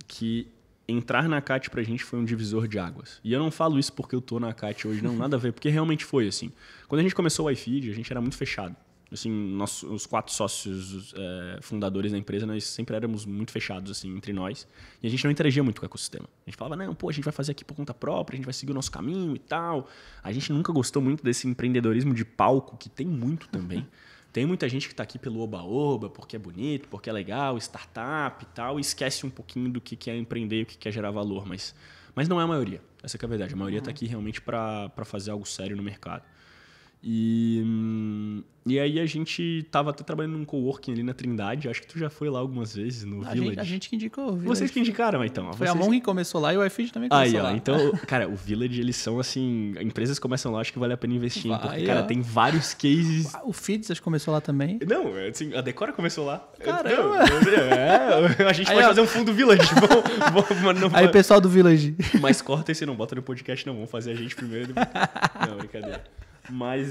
Speaker 1: que entrar na ACAT pra gente foi um divisor de águas. E eu não falo isso porque eu tô na ACAT hoje, não, nada a ver, porque realmente foi assim. Quando a gente começou o iFeed, a gente era muito fechado. Assim, os 4 sócios fundadores da empresa, nós sempre éramos muito fechados assim, entre nós. E a gente não interagia muito com o ecossistema. A gente falava, não, pô, a gente vai fazer aqui por conta própria, a gente vai seguir o nosso caminho e tal. A gente nunca gostou muito desse empreendedorismo de palco, que tem muito também. Tem muita gente que está aqui pelo oba-oba, porque é bonito, porque é legal, startup e tal, e esquece um pouquinho do que é empreender e o que é gerar valor. Mas não é a maioria. Essa que é a verdade. A maioria está aqui realmente para fazer algo sério no mercado. E aí a gente estava até trabalhando num coworking ali na Trindade. Acho que tu já foi lá algumas vezes, no Village.
Speaker 2: A gente que indicou o Village.
Speaker 1: Vocês que indicaram, então.
Speaker 2: Foi a Mon que começou lá e o iFeed também começou lá.
Speaker 1: Então, cara, o Village, eles são assim... Empresas começam lá, acho que vale a pena investir. Porque, cara, tem vários cases...
Speaker 2: O Feeds acho que começou lá também.
Speaker 1: Não, assim, a Decora começou lá.
Speaker 2: Caramba!
Speaker 1: A gente pode fazer um fundo Village.
Speaker 2: Aí, pessoal do Village.
Speaker 1: Mas corta esse, não bota no podcast, não. Vamos fazer a gente primeiro. Não, brincadeira. Mas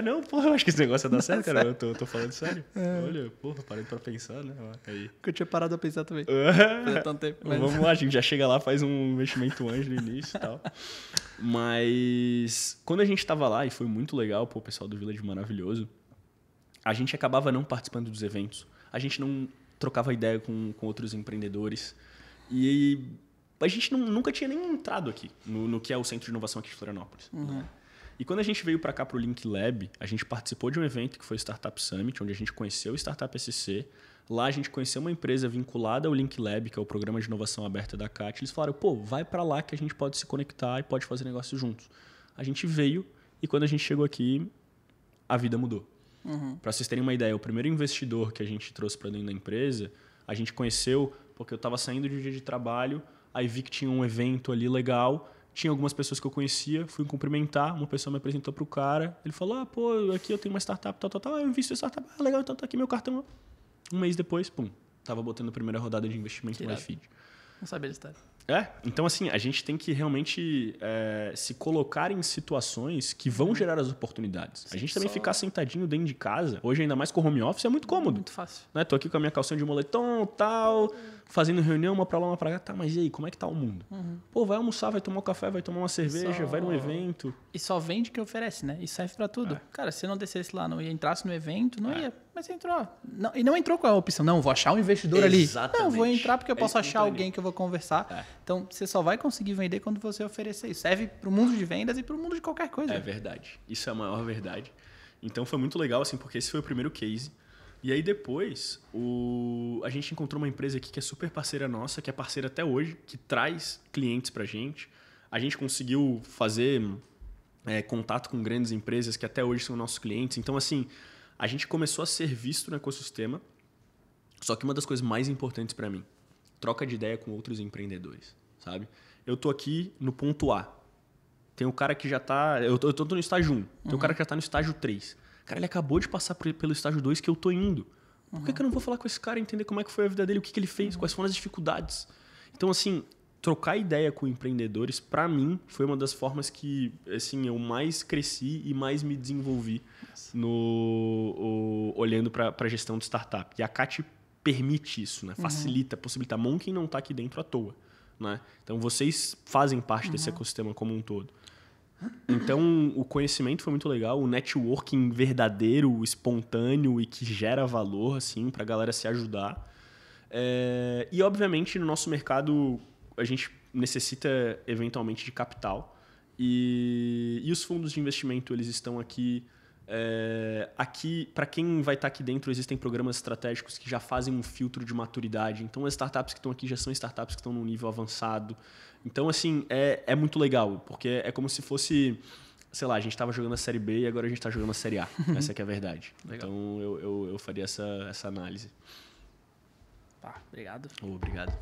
Speaker 1: não, porra, eu acho que esse negócio ia dar certo, cara. Eu tô falando sério. Olha, porra, parei pra pensar, né? Aí.
Speaker 2: Que eu tinha parado a pensar também. Fazia tanto tempo.
Speaker 1: Mas... Vamos lá, a gente já chega lá, faz um investimento anjo no início e tal. Mas quando a gente tava lá, e foi muito legal, pô, o pessoal do Village maravilhoso, a gente acabava não participando dos eventos. A gente não trocava ideia com outros empreendedores. E a gente nunca tinha nem entrado aqui, no que é o Centro de Inovação aqui de Florianópolis.
Speaker 2: Uhum.
Speaker 1: E quando a gente veio para cá, para o Link Lab, a gente participou de um evento que foi o Startup Summit, onde a gente conheceu o Startup SC. Lá a gente conheceu uma empresa vinculada ao Link Lab, que é o programa de inovação aberta da CAT. Eles falaram, pô, vai para lá que a gente pode se conectar e pode fazer negócio juntos. A gente veio e quando a gente chegou aqui, a vida mudou. Uhum. Para vocês terem uma ideia, o primeiro investidor que a gente trouxe para dentro da empresa, a gente conheceu porque eu estava saindo de um dia de trabalho, aí vi que tinha um evento ali legal... Tinha algumas pessoas que eu conhecia, fui cumprimentar, uma pessoa me apresentou pro cara, ele falou, pô, aqui eu tenho uma startup, tal, eu invisto em startup, legal, então tá aqui meu cartão. Um mês depois, tava botando a primeira rodada de investimento no iFeed.
Speaker 2: Não sabia disso.
Speaker 1: Então assim, a gente tem que realmente se colocar em situações que vão gerar as oportunidades. A gente também ficar sentadinho dentro de casa, hoje ainda mais com home office, é muito cômodo.
Speaker 2: Muito fácil.
Speaker 1: Né? Tô aqui com a minha calcinha de moletom, tal, fazendo reunião, uma pra lá, uma pra cá. Tá, mas e aí, como é que tá o mundo? Uhum. Pô, vai almoçar, vai tomar um café, vai tomar uma cerveja, vai num evento.
Speaker 2: E só vende o que oferece, né? E serve pra tudo. Cara, se não descesse lá e entrasse no evento, não ia. Mas você entrou. Não, e não entrou com a opção, não, vou achar um investidor ali. Não, vou entrar porque eu posso achar alguém que eu vou conversar. Então, você só vai conseguir vender quando você oferecer isso. Serve pro mundo de vendas e pro mundo de qualquer coisa.
Speaker 1: É verdade. Isso é a maior verdade. Então, foi muito legal, assim, porque esse foi o primeiro case. E aí, depois, a gente encontrou uma empresa aqui que é super parceira nossa, que é parceira até hoje, que traz clientes pra gente. A gente conseguiu fazer contato com grandes empresas que até hoje são nossos clientes. Então, assim, a gente começou a ser visto no ecossistema. Só que uma das coisas mais importantes para mim, troca de ideia com outros empreendedores, sabe? Eu tô aqui no ponto A. Tem um cara que já tá... Eu tô no estágio 1. Tem um cara que já tá no estágio 3. Cara, ele acabou de passar pelo estágio 2 que eu tô indo. Por que eu não vou falar com esse cara e entender como é que foi a vida dele, o que ele fez, quais foram as dificuldades? Então, assim, trocar ideia com empreendedores, para mim, foi uma das formas que assim, eu mais cresci e mais me desenvolvi olhando para a gestão de startup. E a CAT permite isso, né? Facilita, possibilita. A Monkin não está aqui dentro à toa. Né? Então, vocês fazem parte desse ecossistema como um todo. Então, o conhecimento foi muito legal, o networking verdadeiro, espontâneo e que gera valor, assim, pra galera se ajudar. E, obviamente, no nosso mercado, a gente necessita, eventualmente, de capital. E os fundos de investimento, eles estão aqui. Aqui, para quem vai estar aqui dentro, existem programas estratégicos que já fazem um filtro de maturidade. Então, as startups que estão aqui já são startups que estão num nível avançado. Então, assim, é muito legal, porque é como se fosse, sei lá, a gente estava jogando a Série B e agora a gente está jogando a Série A. Essa que é a verdade.
Speaker 2: Legal.
Speaker 1: Então, eu faria essa análise.
Speaker 2: Obrigado.
Speaker 1: Obrigado.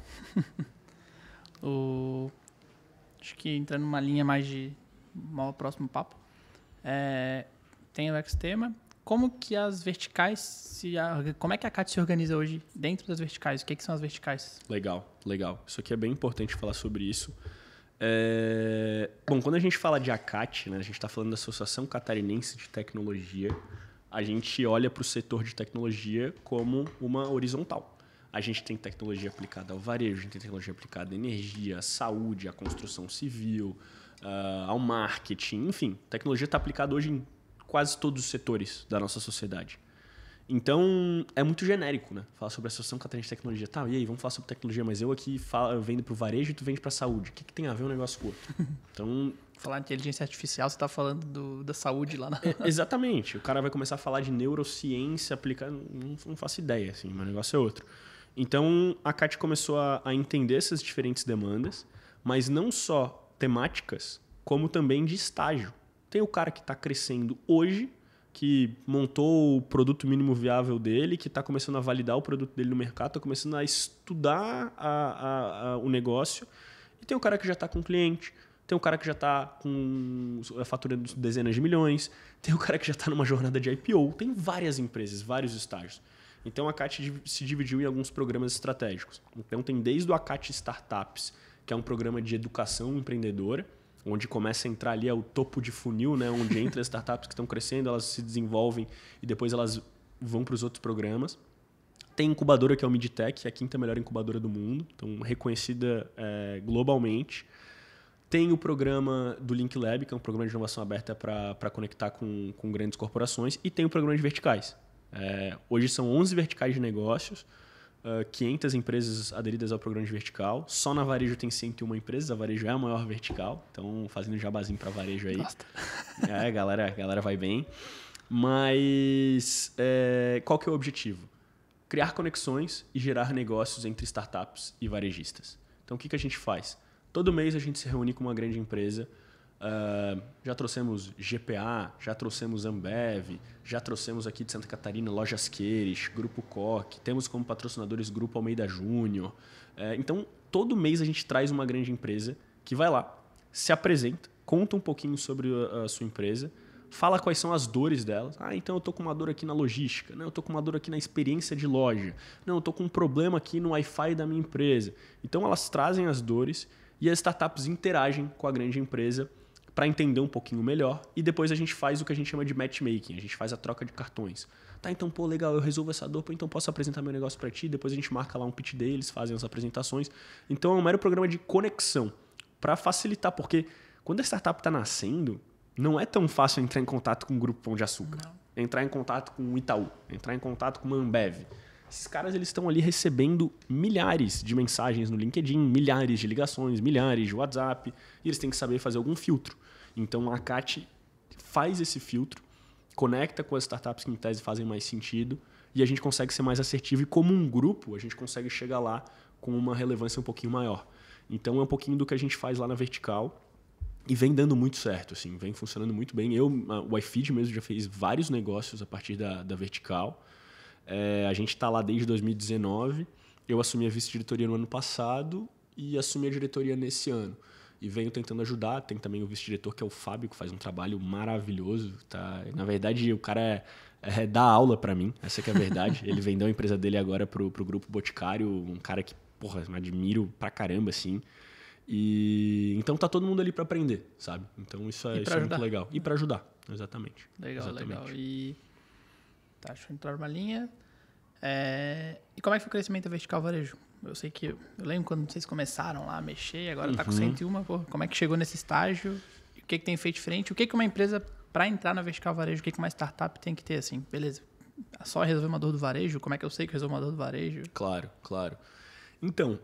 Speaker 2: Acho que entrando numa linha mais de um próximo papo, tem o Extema. Como que as verticais, como é que a CAT se organiza hoje dentro das verticais? O que são as verticais?
Speaker 1: Legal. Isso aqui é bem importante falar sobre isso. Bom, quando a gente fala de ACAT, né, a gente está falando da Associação Catarinense de Tecnologia, a gente olha para o setor de tecnologia como uma horizontal. A gente tem tecnologia aplicada ao varejo, a gente tem tecnologia aplicada à energia, à saúde, à construção civil, ao marketing, enfim. Tecnologia está aplicada hoje em quase todos os setores da nossa sociedade. Então, é muito genérico, né? Falar sobre a Associação Catarinense de Tecnologia. Tá, e aí, vamos falar sobre tecnologia, mas eu aqui vendo para o varejo e tu vende para a saúde. O que tem a ver um negócio com o outro? Então...
Speaker 2: Falar de inteligência artificial, você está falando da saúde lá na...
Speaker 1: Exatamente. O cara vai começar a falar de neurociência aplicada. Não faço ideia, assim, mas o negócio é outro. Então, a CAT começou a entender essas diferentes demandas, mas não só temáticas, como também de estágio. Tem o cara que está crescendo hoje, que montou o produto mínimo viável dele, que está começando a validar o produto dele no mercado, está começando a estudar o negócio. E tem o cara que já está com cliente, tem o cara que já está com faturando dezenas de milhões, tem o cara que já está numa jornada de IPO. Tem várias empresas, vários estágios. Então, a CAT se dividiu em alguns programas estratégicos. Então, tem desde o ACAT Startups, que é um programa de educação empreendedora, onde começa a entrar ali o topo de funil, né? Onde entra as startups que estão crescendo, elas se desenvolvem e depois elas vão para os outros programas. Tem incubadora, que é o Midtech, que é a 5ª melhor incubadora do mundo, então reconhecida globalmente. Tem o programa do Link Lab, que é um programa de inovação aberta para conectar com grandes corporações. E tem o programa de verticais. Hoje são 11 verticais de negócios, 500 empresas aderidas ao programa de vertical. Só na Varejo tem 101 empresas. A Varejo é a maior vertical. Então, fazendo um jabazinho para Varejo aí.
Speaker 2: Gosta.
Speaker 1: A galera vai bem. Mas qual que é o objetivo? Criar conexões e gerar negócios entre startups e varejistas. Então, o que a gente faz? Todo mês a gente se reúne com uma grande empresa. Já trouxemos GPA, já trouxemos Ambev, já trouxemos aqui de Santa Catarina Lojas Queires, Grupo Coque, temos como patrocinadores Grupo Almeida Júnior. Então, todo mês a gente traz uma grande empresa que vai lá, se apresenta, conta um pouquinho sobre a sua empresa, fala quais são as dores delas. Então eu estou com uma dor aqui na logística, eu estou com uma dor aqui na experiência de loja, eu estou com um problema aqui no Wi-Fi da minha empresa. Então, elas trazem as dores e as startups interagem com a grande empresa para entender um pouquinho melhor, e depois a gente faz o que a gente chama de matchmaking, a gente faz a troca de cartões. Tá, então, legal, eu resolvo essa dor, então posso apresentar meu negócio para ti, depois a gente marca lá um pitch day, eles fazem as apresentações. Então, é um mero programa de conexão, para facilitar, porque quando a startup está nascendo, não é tão fácil entrar em contato com o Grupo Pão de Açúcar, entrar em contato com o Itaú, entrar em contato com uma Ambev. Esses caras, eles estão ali recebendo milhares de mensagens no LinkedIn, milhares de ligações, milhares de WhatsApp, e eles têm que saber fazer algum filtro. Então, a CAT faz esse filtro, conecta com as startups que em tese fazem mais sentido, e a gente consegue ser mais assertivo, e como um grupo, a gente consegue chegar lá com uma relevância um pouquinho maior. Então, é um pouquinho do que a gente faz lá na vertical, e vem dando muito certo, assim, vem funcionando muito bem. O iFeed mesmo já fez vários negócios a partir da vertical. A gente está lá desde 2019, eu assumi a vice-diretoria no ano passado e assumi a diretoria nesse ano. E venho tentando ajudar. Tem também o vice-diretor, que é o Fábio, que faz um trabalho maravilhoso. Tá? Na verdade, o cara dá aula para mim, essa que é a verdade. Ele vendeu a empresa dele agora pro Grupo Boticário, um cara que, admiro pra caramba, assim. E então tá todo mundo ali para aprender, sabe? Então isso é muito legal. E para ajudar, exatamente.
Speaker 2: Legal. E deixa eu entrar numa linha. E como é que foi o crescimento vertical varejo? Eu sei que eu lembro quando vocês começaram lá a mexer, agora tá com 101, como é que chegou nesse estágio? que tem feito diferente? O que uma empresa, para entrar na vertical varejo, o que uma startup tem que ter, assim? Beleza, só resolver uma dor do varejo? Como é que eu sei que resolve uma dor do varejo?
Speaker 1: Claro. Então,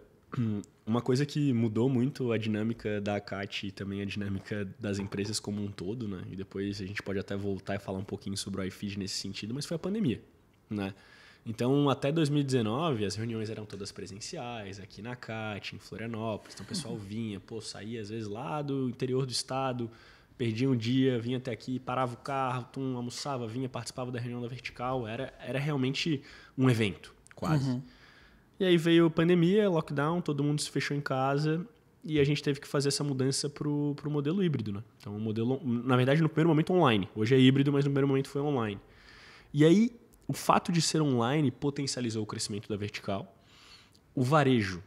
Speaker 1: uma coisa que mudou muito a dinâmica da ACAT e também a dinâmica das empresas como um todo, né? E depois a gente pode até voltar e falar um pouquinho sobre o iFeed nesse sentido, mas foi a pandemia, né? Então, até 2019, as reuniões eram todas presenciais, aqui na ACAT, em Florianópolis. Então, o pessoal vinha, saía às vezes lá do interior do estado, perdia um dia, vinha até aqui, parava o carro, almoçava, vinha, participava da reunião da vertical. Era realmente um evento, quase. E aí veio a pandemia, lockdown, todo mundo se fechou em casa e a gente teve que fazer essa mudança pro modelo híbrido, né? Então, o modelo, na verdade, no primeiro momento online. Hoje é híbrido, mas no primeiro momento foi online. E aí, o fato de ser online potencializou o crescimento da vertical. O varejo,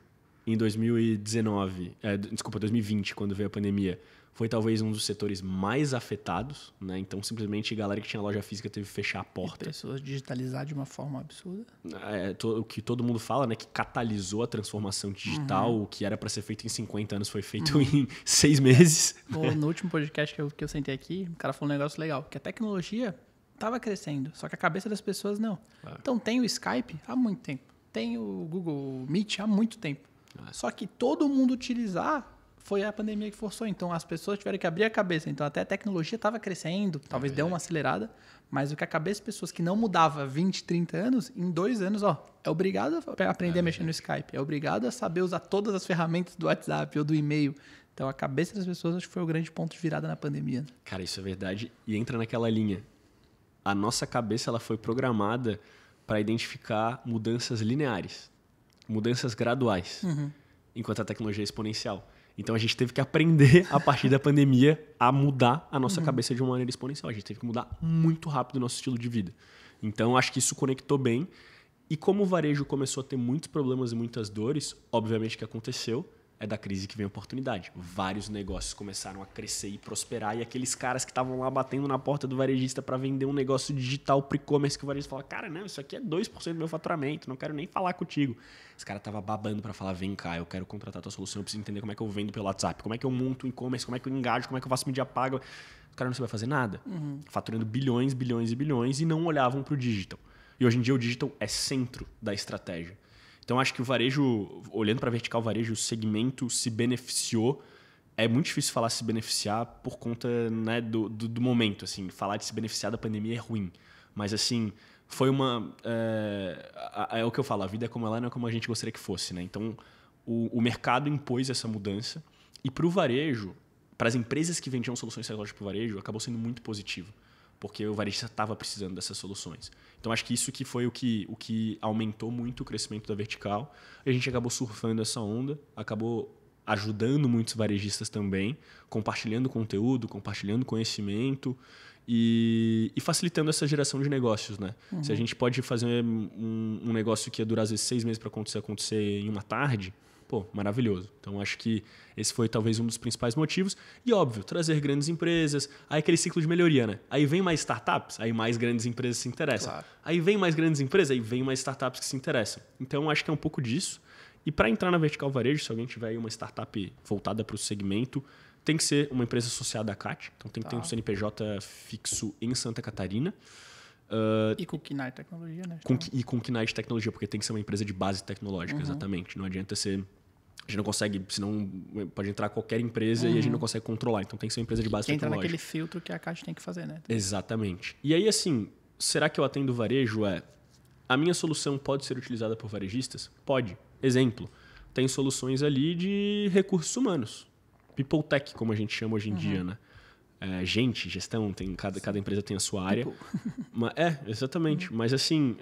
Speaker 1: em 2020, quando veio a pandemia, foi talvez um dos setores mais afetados, né? Então, simplesmente, a galera que tinha loja física teve que fechar a porta.
Speaker 2: E pessoas digitalizar de uma forma absurda.
Speaker 1: O que todo mundo fala, né? Que catalisou a transformação digital. O que era para ser feito em 50 anos foi feito em 6 meses.
Speaker 2: No último podcast que eu sentei aqui, o cara falou um negócio legal, que a tecnologia estava crescendo, só que a cabeça das pessoas não. Então, tem o Skype há muito tempo. Tem o Google Meet há muito tempo. Só que todo mundo utilizar foi a pandemia que forçou. Então, as pessoas tiveram que abrir a cabeça. Então, até a tecnologia estava crescendo, talvez deu uma acelerada, mas o que a cabeça das pessoas que não mudava há 20, 30 anos, em 2 anos, é obrigado a aprender a mexer no Skype, é obrigado a saber usar todas as ferramentas do WhatsApp ou do e-mail. Então, a cabeça das pessoas acho que foi o grande ponto de virada na pandemia.
Speaker 1: Cara, isso é verdade. E entra naquela linha. A nossa cabeça ela foi programada para identificar mudanças lineares, mudanças graduais, enquanto a tecnologia é exponencial. Então, a gente teve que aprender, a partir da pandemia, a mudar a nossa cabeça de uma maneira exponencial. A gente teve que mudar muito rápido o nosso estilo de vida. Então, acho que isso conectou bem. E como o varejo começou a ter muitos problemas e muitas dores, obviamente o que aconteceu é da crise que vem a oportunidade. Vários negócios começaram a crescer e prosperar. E aqueles caras que estavam lá batendo na porta do varejista para vender um negócio digital pro e-commerce, que o varejista fala, cara, não, isso aqui é 2% do meu faturamento, não quero nem falar contigo. Esse cara tava babando para falar, vem cá, eu quero contratar a tua solução, eu preciso entender como é que eu vendo pelo WhatsApp, como é que eu monto um e-commerce, como é que eu engajo, como é que eu faço mídia paga. O cara não sabia fazer nada. Faturando bilhões, bilhões e bilhões e não olhavam pro digital. E hoje em dia o digital é centro da estratégia. Então, acho que o varejo, olhando para a vertical varejo, o segmento se beneficiou. É muito difícil falar se beneficiar por conta, né, do momento. Assim, falar de se beneficiar da pandemia é ruim. Mas, assim, foi uma... É o que eu falo, a vida é como ela, não é como a gente gostaria que fosse. Né? Então, o mercado impôs essa mudança. E para o varejo, para as empresas que vendiam soluções tecnológicas para o varejo, acabou sendo muito positivo. Porque o varejista estava precisando dessas soluções. Então, acho que isso que foi o que aumentou muito o crescimento da vertical. E a gente acabou surfando essa onda, acabou ajudando muitos varejistas também, compartilhando conteúdo, compartilhando conhecimento e facilitando essa geração de negócios. Né? Se a gente pode fazer um negócio que ia durar, às vezes, 6 meses para acontecer em uma tarde, maravilhoso. Então, acho que esse foi talvez um dos principais motivos. E, óbvio, trazer grandes empresas. Aí, aquele ciclo de melhoria, né? Aí vem mais startups, aí mais grandes empresas se interessam.
Speaker 2: Claro.
Speaker 1: Aí vem mais grandes empresas, aí vem mais startups que se interessam. Então, acho que é um pouco disso. E para entrar na vertical varejo, se alguém tiver aí uma startup voltada para o segmento, tem que ser uma empresa associada à CAT. Então, tem que ter um CNPJ fixo em Santa Catarina.
Speaker 2: E com KINAI Tecnologia, né?
Speaker 1: E com KINAI Tecnologia, porque tem que ser uma empresa de base tecnológica, exatamente. Não adianta ser... A gente não consegue, senão pode entrar qualquer empresa e a gente não consegue controlar. Então tem que ser uma empresa de base tecnológica.
Speaker 2: Entra naquele filtro que a Caixa tem que fazer, né?
Speaker 1: Exatamente. E aí, assim, será que eu atendo varejo? A minha solução pode ser utilizada por varejistas? Pode. Exemplo, tem soluções ali de recursos humanos. People Tech, como a gente chama hoje em dia, né? Gestão, cada empresa tem a sua área. Exatamente. Mas assim,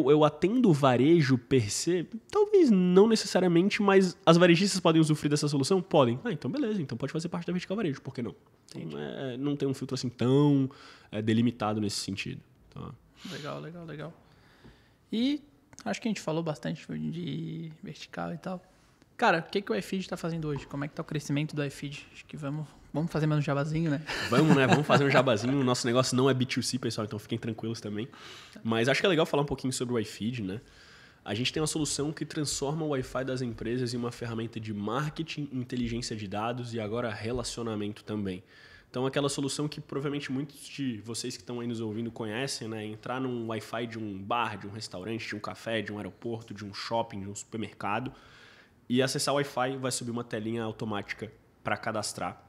Speaker 1: eu atendo o varejo per se? Talvez não necessariamente, mas as varejistas podem usufruir dessa solução? Podem. Então beleza, então pode fazer parte da vertical varejo, por que não? Então, não tem um filtro assim tão delimitado nesse sentido. Tá?
Speaker 2: Legal. E acho que a gente falou bastante de vertical e tal. Cara, o que o iFeed está fazendo hoje? Como é que está o crescimento do iFeed? Acho que vamos fazer mais um jabazinho, né?
Speaker 1: Vamos fazer um jabazinho. O nosso negócio não é B2C, pessoal, então fiquem tranquilos também. Mas acho que é legal falar um pouquinho sobre o iFeed, né? A gente tem uma solução que transforma o Wi-Fi das empresas em uma ferramenta de marketing, inteligência de dados e agora relacionamento também. Então, aquela solução que provavelmente muitos de vocês que estão aí nos ouvindo conhecem, né? Entrar num Wi-Fi de um bar, de um restaurante, de um café, de um aeroporto, de um shopping, de um supermercado e acessar o Wi-Fi, vai subir uma telinha automática para cadastrar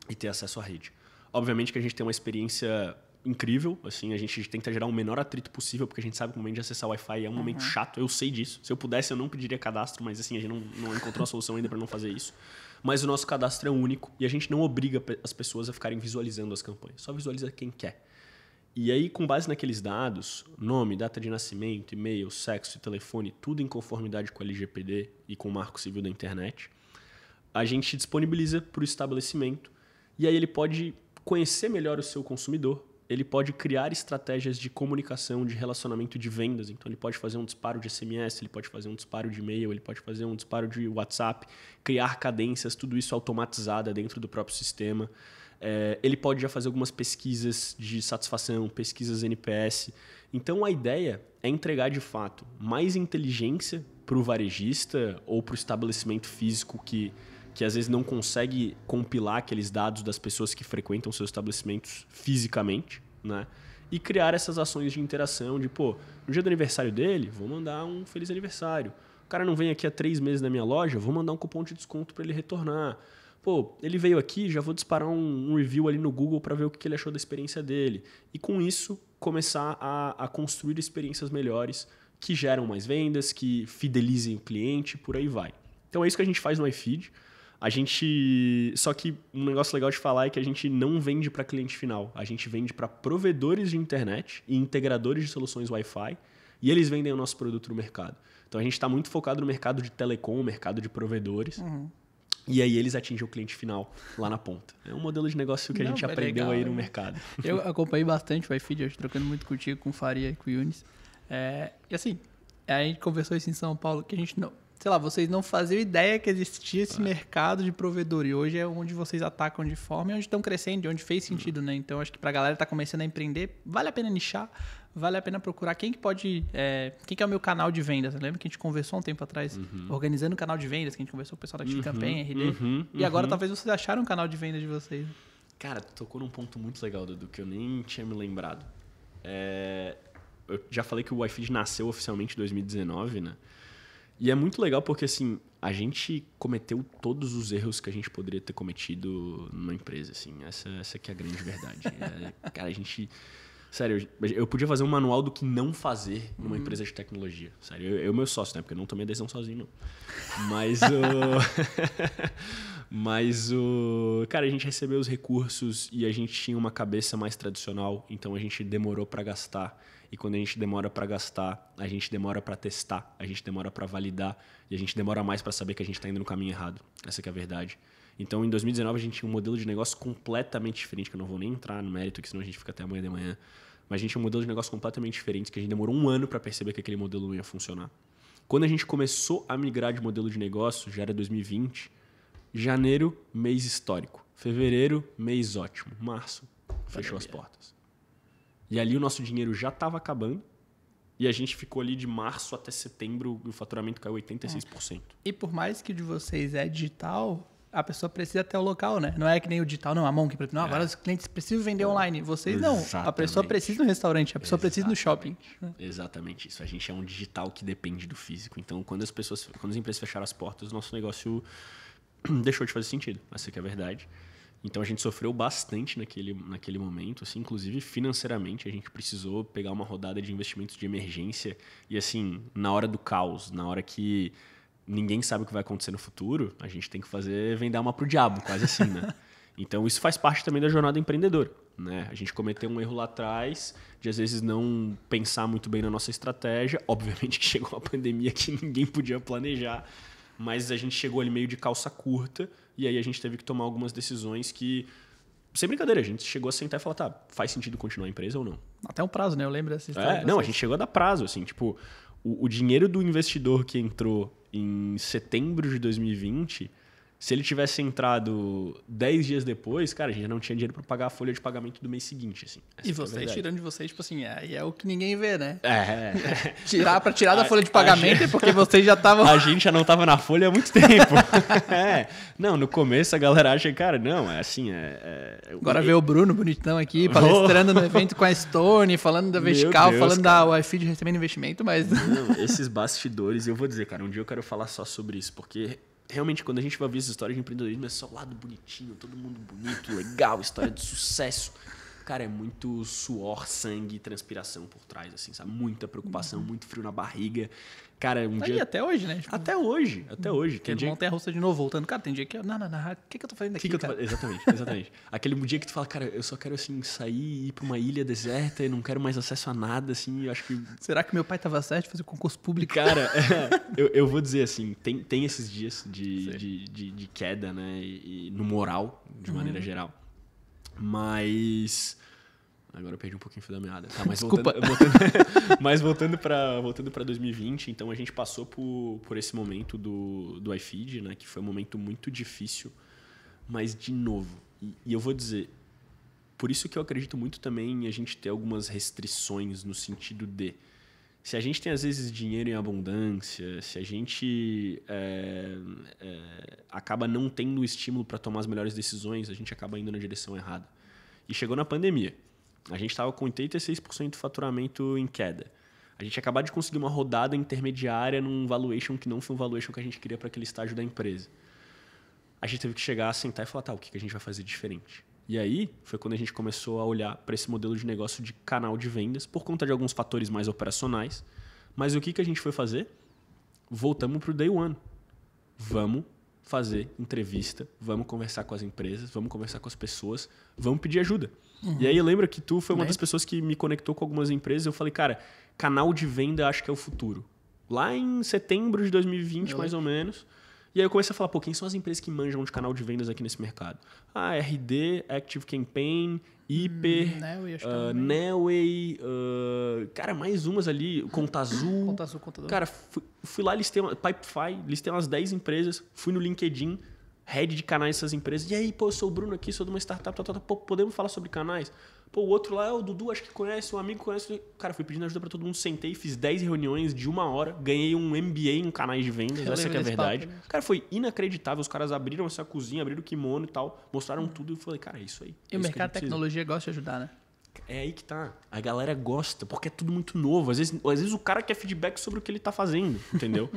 Speaker 1: e ter acesso à rede. Obviamente que a gente tem uma experiência incrível, assim, a gente tenta gerar o menor atrito possível, porque a gente sabe que o momento de acessar o Wi-Fi é um momento chato, eu sei disso. Se eu pudesse, eu não pediria cadastro, mas assim, a gente não encontrou uma solução ainda para não fazer isso. Mas o nosso cadastro é único e a gente não obriga as pessoas a ficarem visualizando as campanhas, só visualiza quem quer. E aí, com base naqueles dados, nome, data de nascimento, e-mail, sexo e telefone, tudo em conformidade com a LGPD e com o Marco Civil da Internet, a gente disponibiliza para o estabelecimento e aí ele pode conhecer melhor o seu consumidor, ele pode criar estratégias de comunicação, de relacionamento de vendas. Então, ele pode fazer um disparo de SMS, ele pode fazer um disparo de e-mail, ele pode fazer um disparo de WhatsApp, criar cadências, tudo isso automatizado dentro do próprio sistema. Ele pode já fazer algumas pesquisas de satisfação, pesquisas NPS. Então, a ideia é entregar, de fato, mais inteligência para o varejista ou para o estabelecimento físico que às vezes não consegue compilar aqueles dados das pessoas que frequentam seus estabelecimentos fisicamente, né? E criar essas ações de interação de, pô, no dia do aniversário dele, vou mandar um feliz aniversário. O cara não vem aqui há 3 meses na minha loja, vou mandar um cupom de desconto para ele retornar. Pô, ele veio aqui, já vou disparar um review ali no Google para ver o que ele achou da experiência dele. E com isso, começar a construir experiências melhores que geram mais vendas, que fidelizem o cliente, por aí vai. Então é isso que a gente faz no iFeed. Só que um negócio legal de falar é que a gente não vende para cliente final. A gente vende para provedores de internet e integradores de soluções Wi-Fi e eles vendem o nosso produto no mercado. Então a gente está muito focado no mercado de telecom, mercado de provedores. E aí eles atingem o cliente final lá na ponta. É um modelo de negócio que a gente aprendeu legal, aí no mercado.
Speaker 2: Eu acompanhei bastante o iFeed, eu trocando muito contigo, com o Faria e com o Yunis. E assim, a gente conversou isso em São Paulo, que a gente não... Sei lá, vocês não faziam ideia que existia esse mercado de provedor. E hoje é onde vocês atacam de forma e onde estão crescendo, onde fez sentido, né? Então, acho que pra galera que tá começando a empreender, vale a pena nichar, vale a pena procurar quem que pode... quem que é o meu canal de vendas? Eu lembro que a gente conversou um tempo atrás, organizando o canal de vendas, que a gente conversou com o pessoal da Team Campaign, RD. E agora talvez vocês acharam um canal de vendas de vocês.
Speaker 1: Cara, tu tocou num ponto muito legal, Dudu, que eu nem tinha me lembrado. Eu já falei que o iFeed nasceu oficialmente em 2019, né? E é muito legal porque, assim, a gente cometeu todos os erros que a gente poderia ter cometido numa empresa, assim. Essa que é a grande verdade. Cara, a gente... Sério, eu podia fazer um manual do que não fazer numa empresa de tecnologia. Sério, eu meu sócio, né? Porque eu não tomei a decisão sozinho, não. Cara, a gente recebeu os recursos e a gente tinha uma cabeça mais tradicional, então a gente demorou para gastar. E quando a gente demora para gastar, a gente demora para testar, a gente demora para validar e a gente demora mais para saber que a gente está indo no caminho errado. Essa que é a verdade. Então, em 2019, a gente tinha um modelo de negócio completamente diferente, que eu não vou nem entrar no mérito, que senão a gente fica até amanhã de manhã. Mas a gente tinha um modelo de negócio completamente diferente, que a gente demorou 1 ano para perceber que aquele modelo não ia funcionar. Quando a gente começou a migrar de modelo de negócio, já era 2020, janeiro, mês histórico. Fevereiro, mês ótimo. Março, fechou as portas. E ali o nosso dinheiro já estava acabando. E a gente ficou ali de março até setembro e o faturamento caiu 86%.
Speaker 2: E por mais que o de vocês é digital, a pessoa precisa ter o local, né? Não é que nem o digital, não, a Monk. Não, agora os clientes precisam vender online. Vocês não. A pessoa precisa no restaurante, a pessoa precisa no shopping.
Speaker 1: Exatamente isso. A gente é um digital que depende do físico. Então, quando as empresas fecharam as portas, o nosso negócio deixou de fazer sentido. Essa que é a verdade. Então a gente sofreu bastante naquele momento, assim, inclusive financeiramente a gente precisou pegar uma rodada de investimentos de emergência e assim, na hora do caos, na hora que ninguém sabe o que vai acontecer no futuro, a gente tem que vender alma pro diabo, quase assim, né? Então isso faz parte também da jornada empreendedora, né? A gente cometeu um erro lá atrás de às vezes não pensar muito bem na nossa estratégia, obviamente que chegou uma pandemia que ninguém podia planejar, mas a gente chegou ali meio de calça curta e aí a gente teve que tomar algumas decisões que, sem brincadeira, a gente chegou a sentar e falar, tá, faz sentido continuar a empresa ou não?
Speaker 2: Até um prazo, né? Eu lembro dessa história.
Speaker 1: Não, a gente chegou a dar prazo, assim, tipo, o dinheiro do investidor que entrou em setembro de 2020, Se ele tivesse entrado 10 dias depois, cara, a gente não tinha dinheiro para pagar a folha de pagamento do mês seguinte, assim.
Speaker 2: E vocês, tirando de vocês, tipo assim, aí é o que ninguém vê, né?
Speaker 1: Pra
Speaker 2: tirar da folha de pagamento é porque vocês já estavam...
Speaker 1: A gente já não tava na folha há muito tempo. Não, no começo a galera acha, cara, não, é assim,
Speaker 2: Agora vê o Bruno bonitão aqui, palestrando no evento com a Stone, falando da Vertical, falando da iFeed recebendo investimento, mas...
Speaker 1: Não, esses bastidores, eu vou dizer, cara, um dia eu quero falar só sobre isso, porque... Realmente, quando a gente vai ver essa história de empreendedorismo, é só o lado bonitinho, todo mundo bonito, legal, história de sucesso. Cara, é muito suor, sangue e transpiração por trás, assim, sabe? Muita preocupação, muito frio na barriga. Cara, dia...
Speaker 2: até hoje, né?
Speaker 1: Tipo... Até hoje.
Speaker 2: Tem dia... Montanha russa de novo, voltando. Cara, tem dia que... Não, o que eu tô fazendo aqui, cara?
Speaker 1: Exatamente. Aquele dia que tu fala, cara, eu só quero, assim, sair e ir pra uma ilha deserta e não quero mais acesso a nada, assim, eu acho que...
Speaker 2: Será que meu pai tava certo de fazer concurso público?
Speaker 1: Cara, eu vou dizer assim, tem esses dias de queda, né? E no moral, de maneira geral. Mas... Agora eu perdi um pouquinho o fio da meada. Tá, mas voltando para 2020, então a gente passou por esse momento do iFeed, né? Que foi um momento muito difícil, mas de novo. E eu vou dizer, por isso que eu acredito muito também em a gente ter algumas restrições no sentido de... Se a gente tem, às vezes, dinheiro em abundância, se a gente acaba não tendo o estímulo para tomar as melhores decisões, a gente acaba indo na direção errada. E chegou na pandemia. A gente estava com 86% de faturamento em queda. A gente acabou de conseguir uma rodada intermediária num valuation que não foi um valuation que a gente queria para aquele estágio da empresa. A gente teve que chegar, sentar e falar, tá, o que a gente vai fazer diferente? E aí foi quando a gente começou a olhar para esse modelo de negócio de canal de vendas por conta de alguns fatores mais operacionais. Mas o que a gente foi fazer? Voltamos para o day one. Vamos fazer entrevista, vamos conversar com as empresas, vamos conversar com as pessoas, vamos pedir ajuda. E aí eu lembro que tu foi uma das pessoas que me conectou com algumas empresas. Eu falei, cara, canal de venda acho que é o futuro. Lá em setembro de 2020, mais ou menos. E aí eu comecei a falar, pô, quem são as empresas que manjam de canal de vendas aqui nesse mercado? RD, Active Campaign, Hyper, Nelway, cara, mais umas ali, Conta Azul.
Speaker 2: Contador.
Speaker 1: Cara, fui lá, Pipefy, listei umas 10 empresas, fui no LinkedIn, head de canais dessas empresas. E aí, pô, eu sou o Bruno aqui, sou de uma startup, pô, podemos falar sobre canais? Pô, o outro lá é o Dudu, acho que conhece, um amigo conhece. Cara, fui pedindo ajuda pra todo mundo, sentei, fiz 10 reuniões de 1 hora, ganhei um MBA em canais de vendas, essa que é a verdade. Papo, né? Cara, foi inacreditável, os caras abriram essa cozinha, abriram o kimono e tal, mostraram tudo e eu falei, cara, é isso aí.
Speaker 2: E o mercado de tecnologia gosta de ajudar, né?
Speaker 1: É aí que tá. A galera gosta, porque é tudo muito novo. Às vezes o cara quer feedback sobre o que ele tá fazendo, entendeu?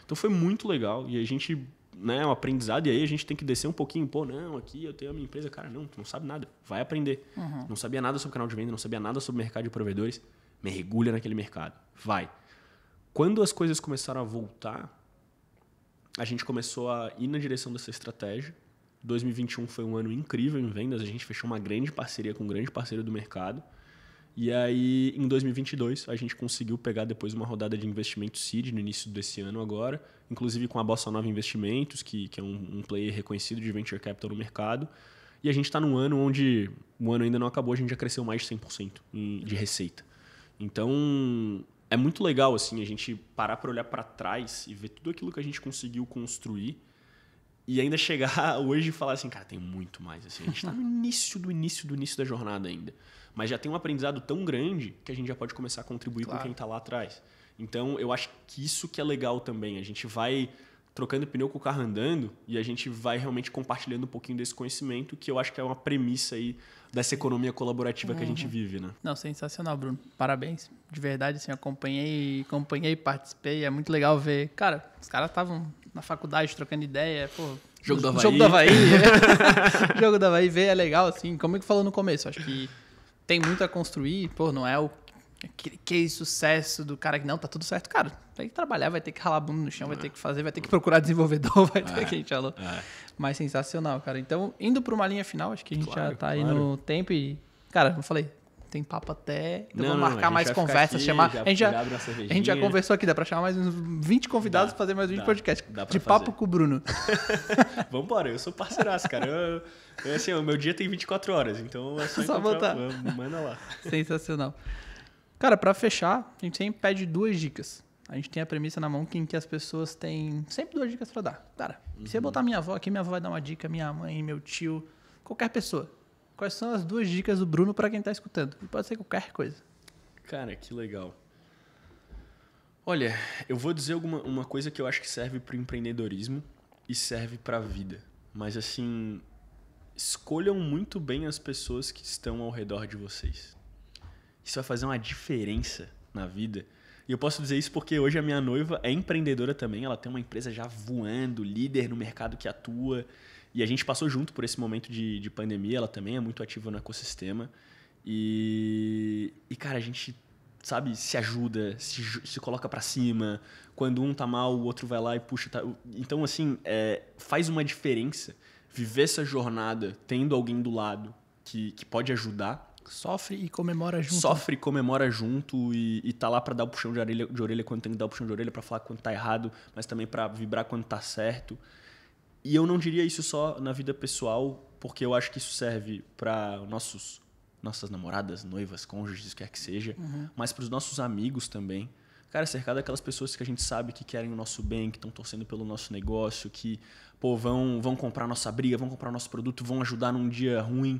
Speaker 1: Então foi muito legal e a gente... Né, um aprendizado, e aí a gente tem que descer um pouquinho, pô, não, aqui eu tenho a minha empresa, cara, não, tu não sabe nada, vai aprender. Não sabia nada sobre canal de venda, não sabia nada sobre mercado de provedores, mergulha naquele mercado, vai. Quando as coisas começaram a voltar, a gente começou a ir na direção dessa estratégia. 2021 foi um ano incrível em vendas, a gente fechou uma grande parceria com um grande parceiro do mercado. E aí, em 2022, a gente conseguiu pegar depois uma rodada de investimento seed no início desse ano agora, inclusive com a Bossa Nova Investimentos, que é um player reconhecido de venture capital no mercado. E a gente está num ano onde o ano ainda não acabou, a gente já cresceu mais de 100% de receita. Então, é muito legal assim, a gente parar para olhar para trás e ver tudo aquilo que a gente conseguiu construir e ainda chegar hoje e falar assim, cara, tem muito mais. Assim, a gente está no início da jornada ainda. Mas já tem um aprendizado tão grande que a gente já pode começar a contribuir com quem está lá atrás. Então, eu acho que isso que é legal também. A gente vai trocando pneu com o carro andando e a gente vai realmente compartilhando um pouquinho desse conhecimento, que eu acho que é uma premissa aí dessa economia colaborativa que a gente vive, né?
Speaker 2: Não, sensacional, Bruno. Parabéns. De verdade, assim, acompanhei, participei. É muito legal ver. Cara, os caras estavam na faculdade trocando ideia, pô...
Speaker 1: Jogo do Avaí.
Speaker 2: Jogo do Avaí, ver é legal, assim. Como é que falou no começo? Acho que tem muito a construir, pô, não é o que sucesso do cara que não, tá tudo certo. Cara, vai ter que trabalhar, vai ter que ralar a bunda no chão, vai ter que fazer, vai ter que procurar desenvolvedor, vai ter que a gente falou. Mas sensacional, cara. Então, indo para uma linha final, acho que a gente já tá aí no tempo e, cara, como eu falei, tem papo até. Então vamos marcar mais conversas, chamar. A gente já conversou aqui, dá pra chamar mais uns 20 convidados pra fazer mais 20 podcasts. De papo com o Bruno.
Speaker 1: Vambora, eu sou parceiraço, cara. Assim, o meu dia tem 24 horas, então é só
Speaker 2: botar.
Speaker 1: Manda lá.
Speaker 2: Sensacional. Cara, pra fechar, a gente sempre pede 2 dicas. A gente tem a premissa na Monk em que as pessoas têm sempre 2 dicas para dar. Cara, se eu botar minha avó aqui, minha avó vai dar uma dica, minha mãe, meu tio, qualquer pessoa. Quais são as 2 dicas do Bruno para quem tá escutando? E pode ser qualquer coisa.
Speaker 1: Cara, que legal. Olha, eu vou dizer uma coisa que eu acho que serve pro empreendedorismo e serve pra vida. Mas assim, escolham muito bem as pessoas que estão ao redor de vocês. Isso vai fazer uma diferença na vida. E eu posso dizer isso porque hoje a minha noiva é empreendedora também. Ela tem uma empresa já voando, líder no mercado que atua. E a gente passou junto por esse momento de pandemia. Ela também é muito ativa no ecossistema. E cara, a gente, sabe, se ajuda, se coloca pra cima. Quando um tá mal, o outro vai lá e puxa. Então, assim, faz uma diferença viver essa jornada tendo alguém do lado que pode ajudar.
Speaker 2: Sofre e comemora junto.
Speaker 1: Sofre e comemora junto e tá lá pra dar o puxão de orelha quando tem que dar o puxão de orelha, pra falar quando tá errado, mas também pra vibrar quando tá certo. E eu não diria isso só na vida pessoal, porque eu acho que isso serve pra nossas namoradas, noivas, cônjuges, quer que seja, mas pros nossos amigos também. Cara, cercado daquelas pessoas que a gente sabe que querem o nosso bem, que estão torcendo pelo nosso negócio, que vão comprar nossa briga, vão comprar nosso produto, vão ajudar num dia ruim.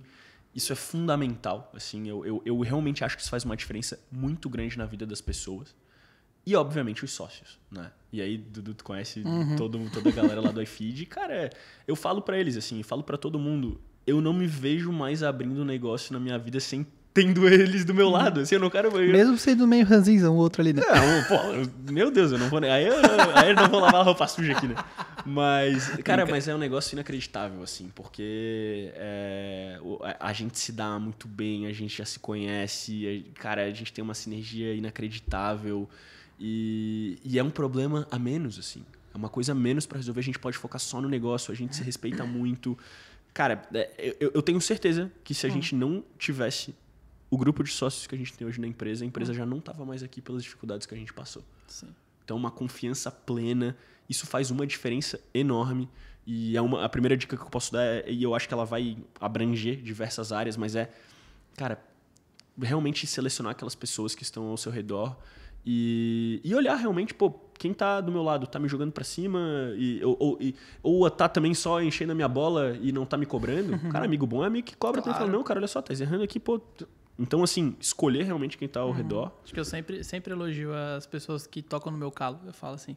Speaker 1: Isso é fundamental. Assim, eu realmente acho que isso faz uma diferença muito grande na vida das pessoas. E, obviamente, os sócios, né? E aí, Dudu, tu conhece toda a galera lá do iFeed. Cara, eu falo pra eles, assim, falo pra todo mundo, eu não me vejo mais abrindo negócio na minha vida sem tendo eles do meu lado. Assim, eu não quero...
Speaker 2: Mesmo sendo meio ranzinza, um outro ali, né?
Speaker 1: Não, pô, meu Deus, eu não vou... Aí eu não vou lavar a roupa suja aqui, né? Mas, cara, mas é um negócio inacreditável, assim, porque a gente se dá muito bem, a gente já se conhece, cara, a gente tem uma sinergia inacreditável e é um problema a menos, assim. É uma coisa a menos pra resolver, a gente pode focar só no negócio, a gente se respeita muito. Cara, eu tenho certeza que se a gente não tivesse o grupo de sócios que a gente tem hoje na empresa, a empresa já não estava mais aqui pelas dificuldades que a gente passou.
Speaker 2: Sim.
Speaker 1: Então, uma confiança plena, isso faz uma diferença enorme. E a primeira dica que eu posso dar, e eu acho que ela vai abranger diversas áreas, mas cara, realmente selecionar aquelas pessoas que estão ao seu redor e olhar realmente, pô, quem tá do meu lado tá me jogando pra cima ou tá também só enchendo a minha bola e não tá me cobrando. Cara, amigo bom é amigo que cobra. Claro. Tá falando, não, cara, olha só, tá errando aqui, pô. Então, assim, escolher realmente quem tá ao redor.
Speaker 2: Acho que eu sempre elogio as pessoas que tocam no meu calo. Eu falo assim,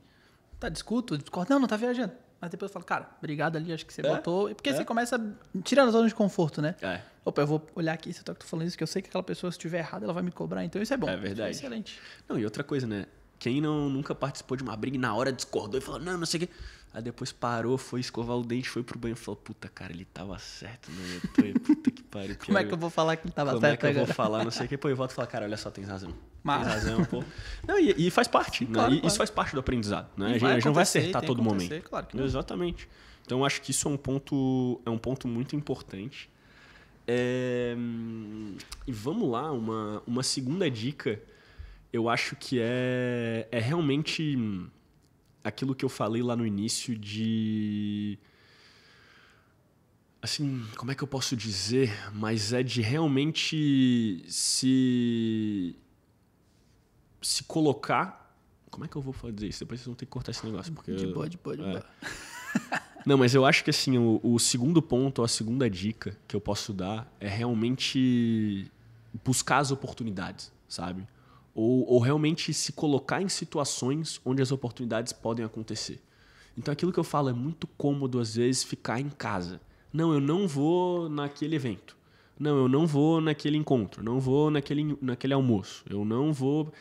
Speaker 2: discordo, não tá viajando. Mas depois eu falo, cara, obrigado ali, acho que você botou. Porque você começa tirando a zona de conforto, né? Opa, eu vou olhar aqui, você tá falando isso, que eu sei que aquela pessoa, se estiver errada, ela vai me cobrar. Então isso é bom.
Speaker 1: É verdade.
Speaker 2: Isso é excelente.
Speaker 1: Não, e outra coisa, né? Quem nunca participou de uma briga e na hora discordou e falou, não sei o quê. Aí depois parou, foi escovar o dente, foi pro banho e falou, puta, cara, ele tava certo, né? Puta que pariu.
Speaker 2: Como é que eu vou falar que ele tava certo?
Speaker 1: Como é que eu vou falar, não sei o quê. Pô, eu volto e falo, cara, olha só, tens razão. Tens razão, pô. Não, e faz parte, né? Claro. Isso faz parte do aprendizado, né? A gente não vai acertar todo momento.
Speaker 2: Claro que não.
Speaker 1: Exatamente. Então, eu acho que isso é um ponto muito importante. E vamos lá, uma segunda dica, eu acho que é realmente aquilo que eu falei lá no início de... Assim, como é que eu posso dizer? Mas é de realmente se colocar... Como é que eu vou fazer isso? Depois vocês vão ter que cortar esse negócio. Porque
Speaker 2: de boa.
Speaker 1: Não, mas eu acho que assim, o segundo ponto, a segunda dica que eu posso dar é realmente buscar as oportunidades, sabe? Ou realmente se colocar em situações onde as oportunidades podem acontecer. Então, aquilo que eu falo é muito cômodo, às vezes, ficar em casa. Não, eu não vou naquele evento. Não, eu não vou naquele encontro. Não vou naquele almoço. Eu não vou...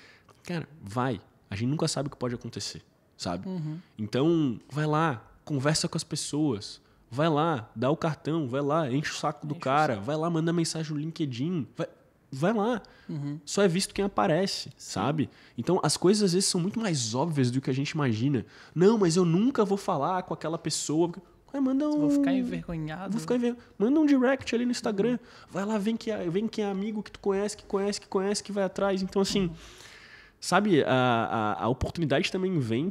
Speaker 1: Cara, vai. A gente nunca sabe o que pode acontecer, sabe? Então, vai lá, conversa com as pessoas. Vai lá, dá o cartão. Vai lá, enche o saco do cara. Vai lá, manda mensagem no LinkedIn. Vai lá. Só é visto quem aparece, sabe? Então, as coisas às vezes são muito mais óbvias do que a gente imagina. Não, mas eu nunca vou falar com aquela pessoa. Manda
Speaker 2: Vou ficar envergonhado.
Speaker 1: Manda um direct ali no Instagram. Vai lá, vem que é amigo que tu conhece, que vai atrás. Então, assim, sabe? A oportunidade também vem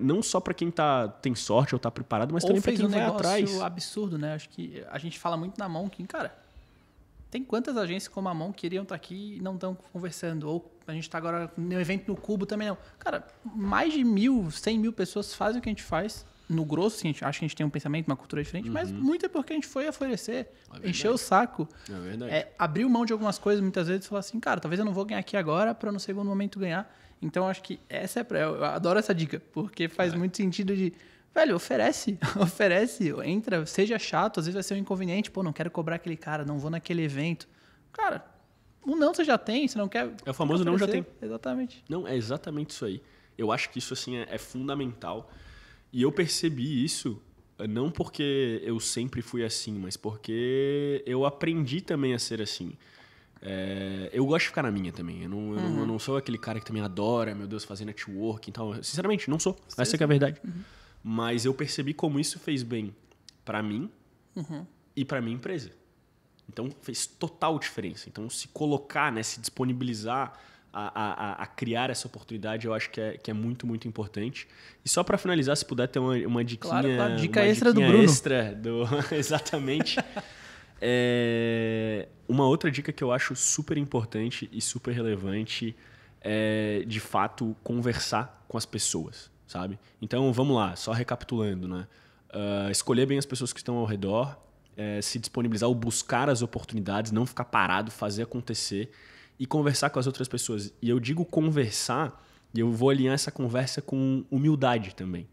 Speaker 1: não só para quem tem sorte ou tá preparado, mas também para quem vai atrás.
Speaker 2: Ou fez um negócio absurdo, né? Acho que a gente fala muito na Monk, cara. Tem quantas agências como a Monk queriam estar aqui e não estão conversando? Ou A gente tá agora no evento no Cubo também não. Cara, mais de 1.000, 100.000 pessoas fazem o que a gente faz. No grosso, assim, acho que a gente tem um pensamento, uma cultura diferente, mas muito é porque a gente foi oferecer, encheu o saco.
Speaker 1: É verdade.
Speaker 2: Abriu mão de algumas coisas, muitas vezes, e falar assim, cara, talvez eu não vou ganhar aqui agora para no segundo momento ganhar. Então, acho que eu adoro essa dica, porque faz muito sentido de, velho, oferece, entra, seja chato, às vezes vai ser um inconveniente, pô, não quero cobrar aquele cara, não vou naquele evento. Cara, o não você já tem, você não quer...
Speaker 1: É o famoso não já tem.
Speaker 2: Exatamente.
Speaker 1: Não, é exatamente isso aí. Eu acho que isso, assim, é fundamental. E eu percebi isso, não porque eu sempre fui assim, mas porque eu aprendi também a ser assim. Eu gosto de ficar na minha também. Eu não sou aquele cara que também adora, meu Deus, fazer networking e tal. Sinceramente, não sou. Essa que é a verdade. Mas eu percebi como isso fez bem pra mim e pra minha empresa. Então, fez total diferença. Então, se colocar, né, se disponibilizar a criar essa oportunidade, eu acho que é muito, muito importante. E só para finalizar, se puder ter uma diquinha...
Speaker 2: Claro, dica extra do Bruno.
Speaker 1: Exatamente. Uma outra dica que eu acho super importante e super relevante é, de fato, conversar com as pessoas, sabe? Então, vamos lá, só recapitulando, né? Escolher bem as pessoas que estão ao redor, se disponibilizar ou buscar as oportunidades, não ficar parado, fazer acontecer e conversar com as outras pessoas. E eu digo conversar, e eu vou alinhar essa conversa com humildade também.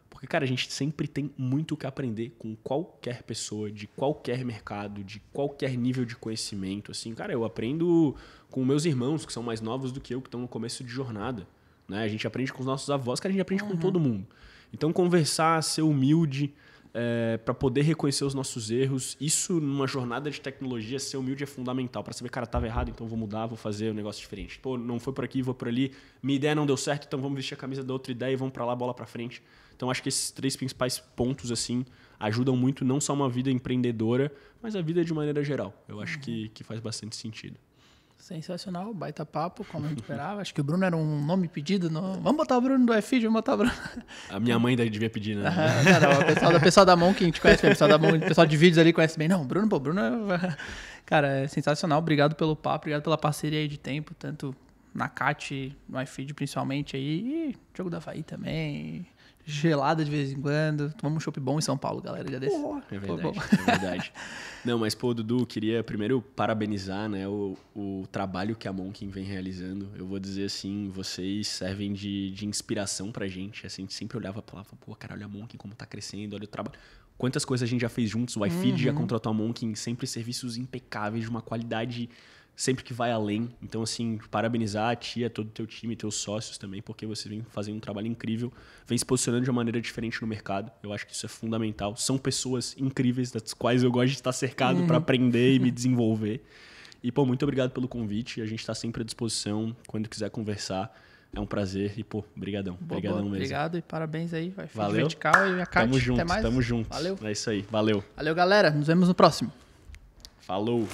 Speaker 1: Porque, cara, a gente sempre tem muito o que aprender com qualquer pessoa, de qualquer mercado, de qualquer nível de conhecimento. Assim, cara, eu aprendo com meus irmãos, que são mais novos do que eu, que estão no começo de jornada. Né? A gente aprende com os nossos avós, cara, a gente aprende com todo mundo. Então, conversar, ser humilde, para poder reconhecer os nossos erros. Isso, numa jornada de tecnologia, ser humilde é fundamental. Para saber, cara, estava errado, então vou mudar, vou fazer um negócio diferente. Pô, não foi por aqui, vou por ali. Minha ideia não deu certo, então vamos vestir a camisa da outra ideia e vamos para lá, bola para frente. Então, acho que esses 3 principais pontos, assim, ajudam muito, não só uma vida empreendedora, mas a vida de maneira geral. Eu acho que faz bastante sentido.
Speaker 2: Sensacional, baita papo, como a gente esperava. Acho que o Bruno era um nome pedido. Vamos botar o Bruno do iFeed, vamos botar o Bruno.
Speaker 1: A minha mãe devia pedir, né?
Speaker 2: O pessoal da Monk, a gente conhece bem, o pessoal de vídeos ali conhece bem. Não, Bruno Cara, é sensacional. Obrigado pelo papo, obrigado pela parceria aí de tempo, tanto na CAT, no iFeed principalmente aí, e jogo da Havaí também. Gelada de vez em quando. Tomamos um chopp bom em São Paulo, galera. Dia desse.
Speaker 1: É verdade, é verdade. Não, mas, pô, Dudu, queria primeiro parabenizar, né, o trabalho que a Monk vem realizando. Eu vou dizer assim, vocês servem de inspiração pra gente. Assim, a gente sempre olhava e falava, pô, cara, olha a Monk como tá crescendo, olha o trabalho. Quantas coisas a gente já fez juntos. O iFeed já contratou a Monk em sempre serviços impecáveis, de uma qualidade sempre que vai além. Então, assim, parabenizar a ti, a todo o teu time, teus sócios também, porque você vem fazendo um trabalho incrível, vem se posicionando de uma maneira diferente no mercado. Eu acho que isso é fundamental. São pessoas incríveis, das quais eu gosto de estar cercado para aprender e me desenvolver. E, pô, muito obrigado pelo convite. A gente está sempre à disposição. Quando quiser conversar, é um prazer. E, pô, brigadão. Brigadão mesmo.
Speaker 2: Obrigado e parabéns aí.
Speaker 1: Valeu.
Speaker 2: Vertical e a CAT.
Speaker 1: Tamo junto,
Speaker 2: até mais.
Speaker 1: Tamo junto.
Speaker 2: Valeu.
Speaker 1: É isso aí. Valeu.
Speaker 2: Valeu, galera. Nos vemos no próximo.
Speaker 1: Falou.